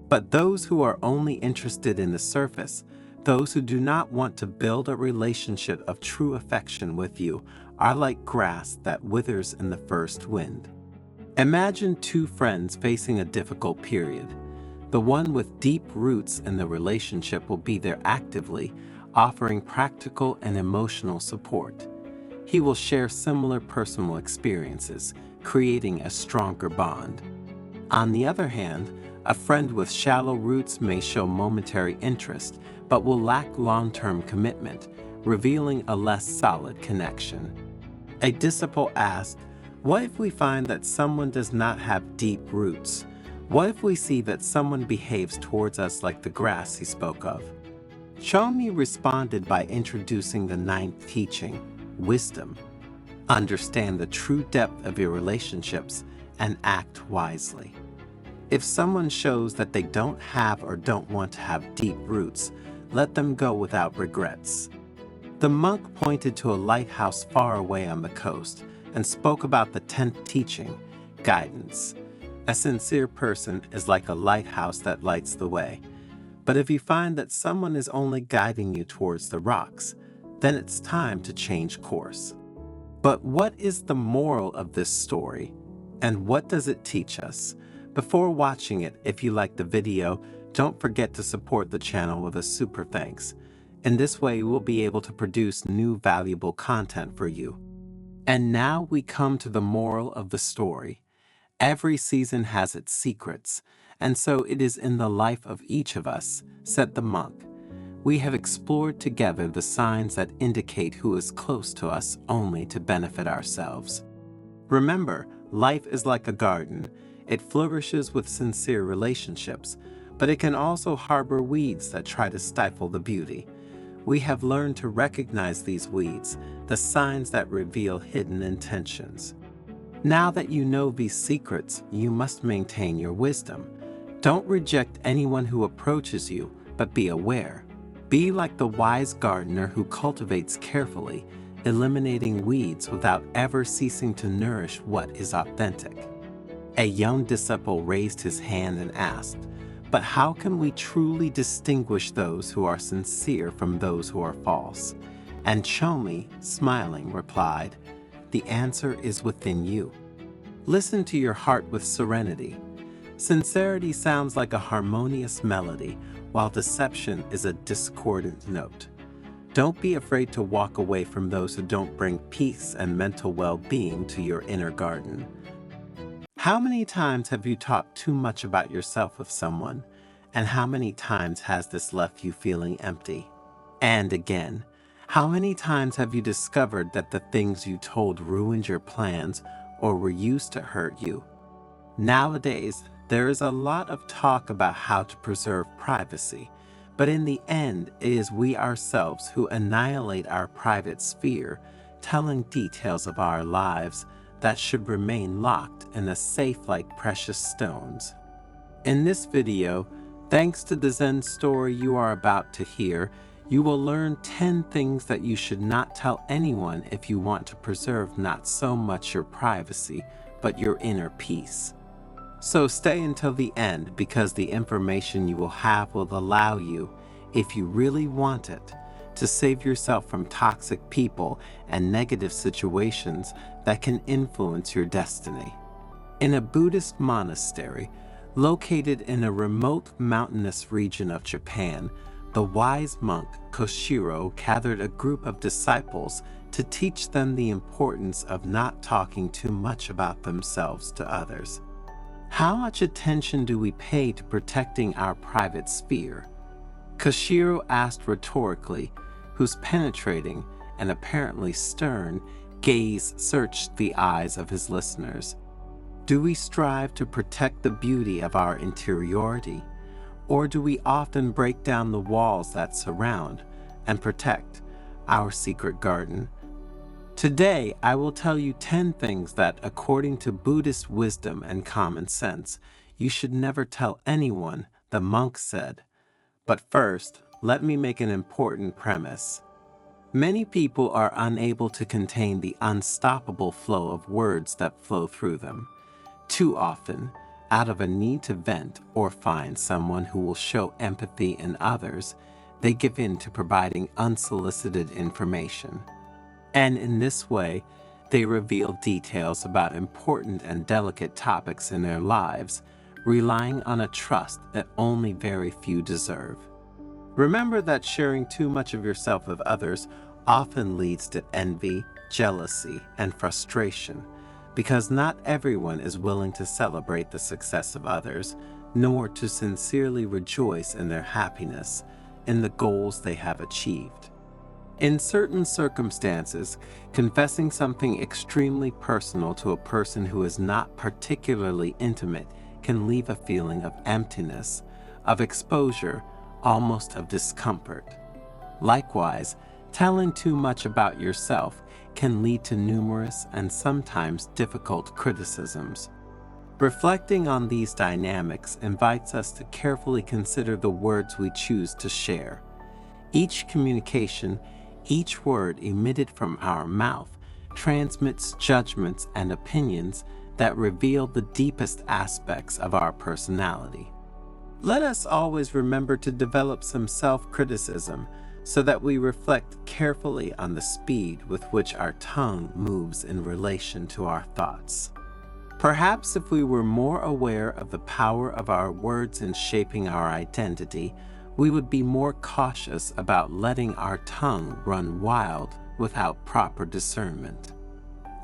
But those who are only interested in the surface, those who do not want to build a relationship of true affection with you, are like grass that withers in the first wind. Imagine two friends facing a difficult period. The one with deep roots in the relationship will be there actively, offering practical and emotional support. He will share similar personal experiences, creating a stronger bond. On the other hand, a friend with shallow roots may show momentary interest, but will lack long-term commitment, revealing a less solid connection. A disciple asked, "What if we find that someone does not have deep roots? What if we see that someone behaves towards us like the grass he spoke of?" Chomi responded by introducing the ninth teaching, wisdom. Understand the true depth of your relationships and act wisely. If someone shows that they don't have or don't want to have deep roots, let them go without regrets. The monk pointed to a lighthouse far away on the coast and spoke about the 10th teaching, guidance. A sincere person is like a lighthouse that lights the way. But if you find that someone is only guiding you towards the rocks, then it's time to change course. But what is the moral of this story? And what does it teach us? Before watching it, if you liked the video, don't forget to support the channel with a super thanks. In this way, we'll be able to produce new valuable content for you. And now we come to the moral of the story. Every season has its secrets, and so it is in the life of each of us, said the monk. We have explored together the signs that indicate who is close to us only to benefit ourselves. Remember, life is like a garden. It flourishes with sincere relationships, but it can also harbor weeds that try to stifle the beauty. We have learned to recognize these weeds, the signs that reveal hidden intentions. Now that you know these secrets, you must maintain your wisdom. Don't reject anyone who approaches you, but be aware. Be like the wise gardener who cultivates carefully, eliminating weeds without ever ceasing to nourish what is authentic. A young disciple raised his hand and asked, "But how can we truly distinguish those who are sincere from those who are false?" And Chomi, smiling, replied, "The answer is within you. Listen to your heart with serenity. Sincerity sounds like a harmonious melody, while deception is a discordant note. Don't be afraid to walk away from those who don't bring peace and mental well-being to your inner garden." How many times have you talked too much about yourself with someone? And how many times has this left you feeling empty? And again, how many times have you discovered that the things you told ruined your plans or were used to hurt you? Nowadays, there is a lot of talk about how to preserve privacy, but in the end, it is we ourselves who annihilate our private sphere, telling details of our lives that should remain locked in a safe like precious stones. In this video, thanks to the Zen story you are about to hear, you will learn 10 things that you should not tell anyone if you want to preserve not so much your privacy, but your inner peace. So stay until the end, because the information you will have will allow you, if you really want it, to save yourself from toxic people and negative situations that can influence your destiny. In a Buddhist monastery, located in a remote mountainous region of Japan, the wise monk Koshiro gathered a group of disciples to teach them the importance of not talking too much about themselves to others. How much attention do we pay to protecting our private sphere? Koshiro asked rhetorically, whose penetrating and apparently stern gaze searched the eyes of his listeners. Do we strive to protect the beauty of our interiority, or do we often break down the walls that surround and protect our secret garden? Today, I will tell you 10 things that, according to Buddhist wisdom and common sense, you should never tell anyone, the monk said. But first, let me make an important premise. Many people are unable to contain the unstoppable flow of words that flow through them. Too often, out of a need to vent or find someone who will show empathy in others, they give in to providing unsolicited information. And in this way, they reveal details about important and delicate topics in their lives, relying on a trust that only very few deserve. Remember that sharing too much of yourself with others often leads to envy, jealousy, and frustration, because not everyone is willing to celebrate the success of others, nor to sincerely rejoice in their happiness, in the goals they have achieved. In certain circumstances, confessing something extremely personal to a person who is not particularly intimate can leave a feeling of emptiness, of exposure, almost of discomfort. Likewise, telling too much about yourself can lead to numerous and sometimes difficult criticisms. Reflecting on these dynamics invites us to carefully consider the words we choose to share. Each communication, each word emitted from our mouth, transmits judgments and opinions that reveal the deepest aspects of our personality. Let us always remember to develop some self-criticism so that we reflect carefully on the speed with which our tongue moves in relation to our thoughts. Perhaps if we were more aware of the power of our words in shaping our identity, we would be more cautious about letting our tongue run wild without proper discernment.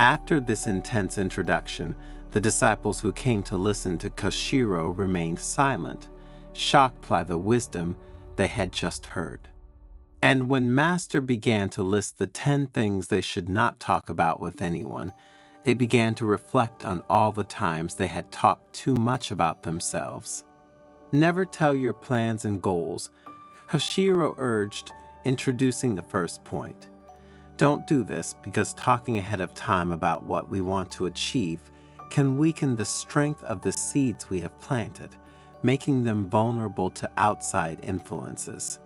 After this intense introduction, The disciples who came to listen to Koshiro remained silent, shocked by the wisdom they had just heard. And when Master began to list the 10 things they should not talk about with anyone, they began to reflect on all the times they had talked too much about themselves. Never tell your plans and goals, Koshiro urged, introducing the first point. Don't do this because talking ahead of time about what we want to achieve can weaken the strength of the seeds we have planted, making them vulnerable to outside influences.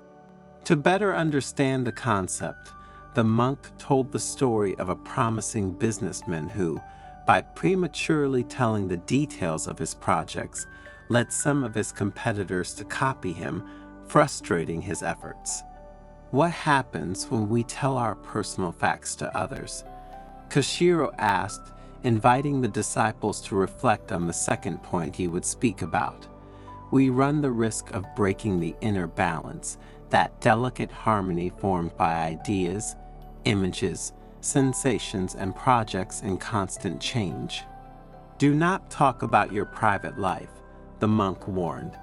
To better understand the concept, the monk told the story of a promising businessman who, by prematurely telling the details of his projects, led some of his competitors to copy him, frustrating his efforts. What happens when we tell our personal facts to others? Koshiro asked, inviting the disciples to reflect on the second point he would speak about. We run the risk of breaking the inner balance, that delicate harmony formed by ideas, images, sensations, and projects in constant change. Do not talk about your private life, the monk warned.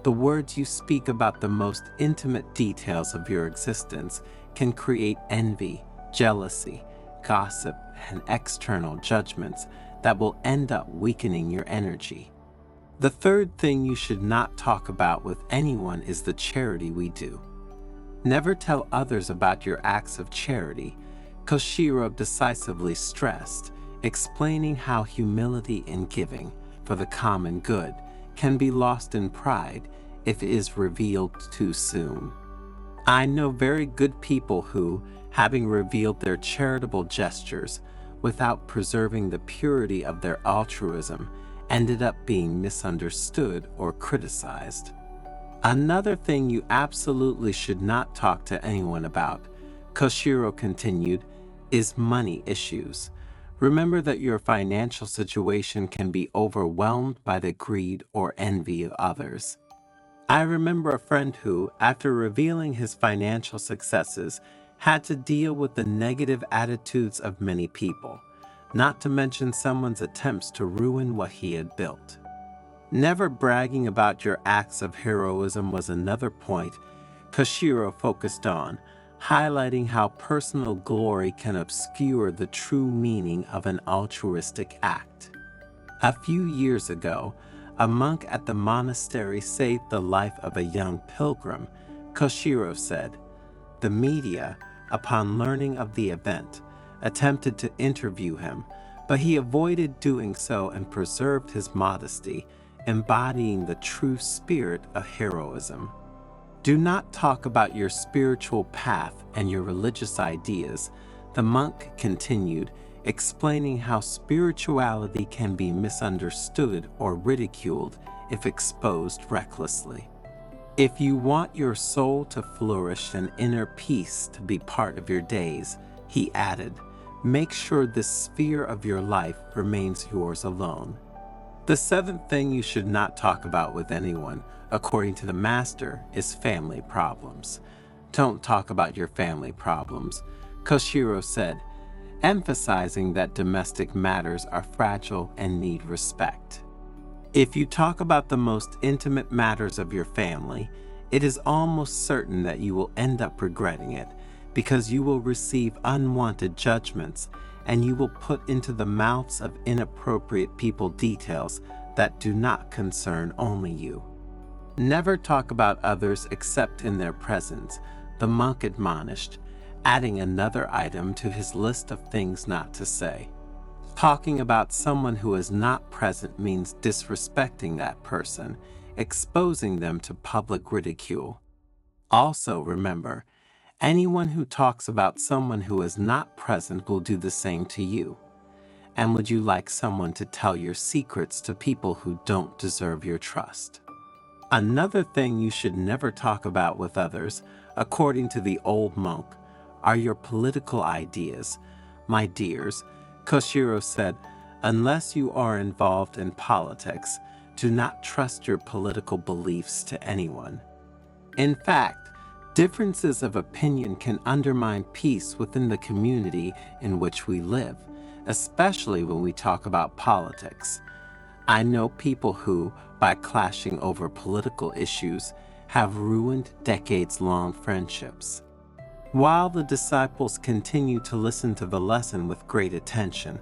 The words you speak about the most intimate details of your existence can create envy, jealousy, gossip, and external judgments that will end up weakening your energy. The third thing you should not talk about with anyone is the charity we do. Never tell others about your acts of charity, Koshiro decisively stressed, explaining how humility in giving for the common good can be lost in pride if it is revealed too soon. I know very good people who, having revealed their charitable gestures without preserving the purity of their altruism, ended up being misunderstood or criticized. Another thing you absolutely should not talk to anyone about, Koshiro continued, is money issues. Remember that your financial situation can be overwhelmed by the greed or envy of others. I remember a friend who, after revealing his financial successes, had to deal with the negative attitudes of many people, not to mention someone's attempts to ruin what he had built. Never bragging about your acts of heroism was another point Koshiro focused on, highlighting how personal glory can obscure the true meaning of an altruistic act. A few years ago, a monk at the monastery saved the life of a young pilgrim, Koshiro said. The media, upon learning of the event, attempted to interview him, but he avoided doing so and preserved his modesty, embodying the true spirit of heroism. Do not talk about your spiritual path and your religious ideas, the monk continued, explaining how spirituality can be misunderstood or ridiculed if exposed recklessly. If you want your soul to flourish and inner peace to be part of your days, he added, make sure this sphere of your life remains yours alone. The seventh thing you should not talk about with anyone, according to the master, is family problems. Don't talk about your family problems, Koshiro said, emphasizing that domestic matters are fragile and need respect. If you talk about the most intimate matters of your family, it is almost certain that you will end up regretting it, because you will receive unwanted judgments and you will put into the mouths of inappropriate people details that do not concern only you. Never talk about others except in their presence, the monk admonished, adding another item to his list of things not to say. Talking about someone who is not present means disrespecting that person, exposing them to public ridicule. Also remember, anyone who talks about someone who is not present will do the same to you. And would you like someone to tell your secrets to people who don't deserve your trust? Another thing you should never talk about with others, according to the old monk, are your political ideas. My dears, Koshiro said, unless you are involved in politics, do not trust your political beliefs to anyone. In fact, differences of opinion can undermine peace within the community in which we live, especially when we talk about politics. I know people who, by clashing over political issues, have ruined decades-long friendships. While the disciples continued to listen to the lesson with great attention,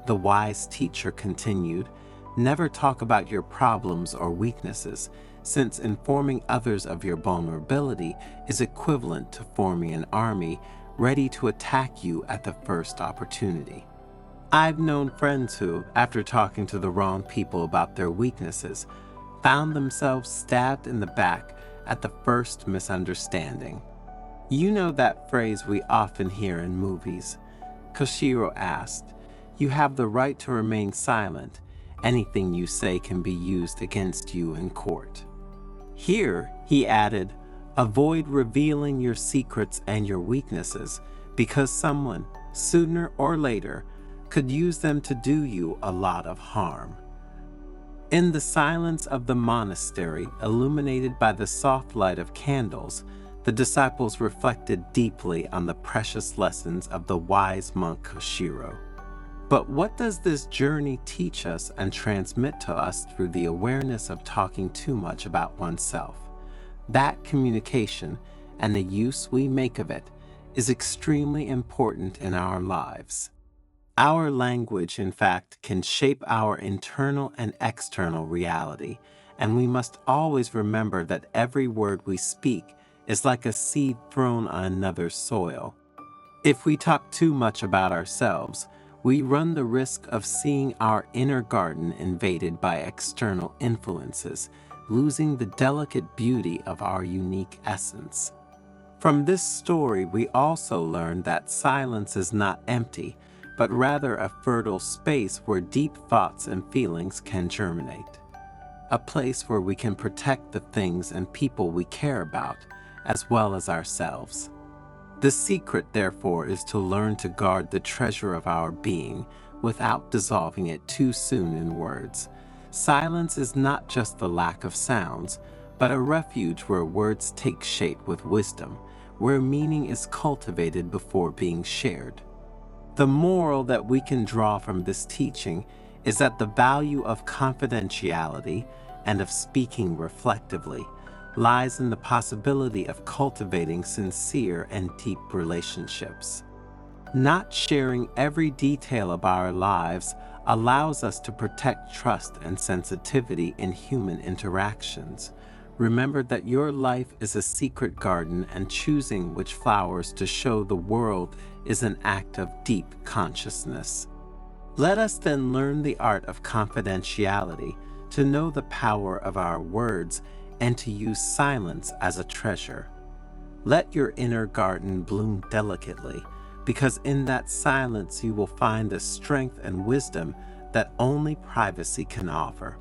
the wise teacher continued, "Never talk about your problems or weaknesses, since informing others of your vulnerability is equivalent to forming an army ready to attack you at the first opportunity." I've known friends who, after talking to the wrong people about their weaknesses, found themselves stabbed in the back at the first misunderstanding. You know that phrase we often hear in movies? Koshiro asked, "You have the right to remain silent. Anything you say can be used against you in court." Here, he added, "Avoid revealing your secrets and your weaknesses because someone, sooner or later, could use them to do you a lot of harm." In the silence of the monastery, illuminated by the soft light of candles, the disciples reflected deeply on the precious lessons of the wise monk Koshiro. But what does this journey teach us and transmit to us through the awareness of talking too much about oneself? That communication and the use we make of it is extremely important in our lives. Our language, in fact, can shape our internal and external reality, and we must always remember that every word we speak is like a seed thrown on another's soil. If we talk too much about ourselves, we run the risk of seeing our inner garden invaded by external influences, losing the delicate beauty of our unique essence. From this story, we also learn that silence is not empty, but rather a fertile space where deep thoughts and feelings can germinate. A place where we can protect the things and people we care about, as well as ourselves. The secret, therefore, is to learn to guard the treasure of our being without dissolving it too soon in words. Silence is not just the lack of sounds, but a refuge where words take shape with wisdom, where meaning is cultivated before being shared. The moral that we can draw from this teaching is that the value of confidentiality and of speaking reflectively lies in the possibility of cultivating sincere and deep relationships. Not sharing every detail of our lives allows us to protect trust and sensitivity in human interactions. Remember that your life is a secret garden, and choosing which flowers to show the world is an act of deep consciousness. Let us then learn the art of confidentiality, to know the power of our words, and to use silence as a treasure. Let your inner garden bloom delicately, because in that silence you will find the strength and wisdom that only privacy can offer.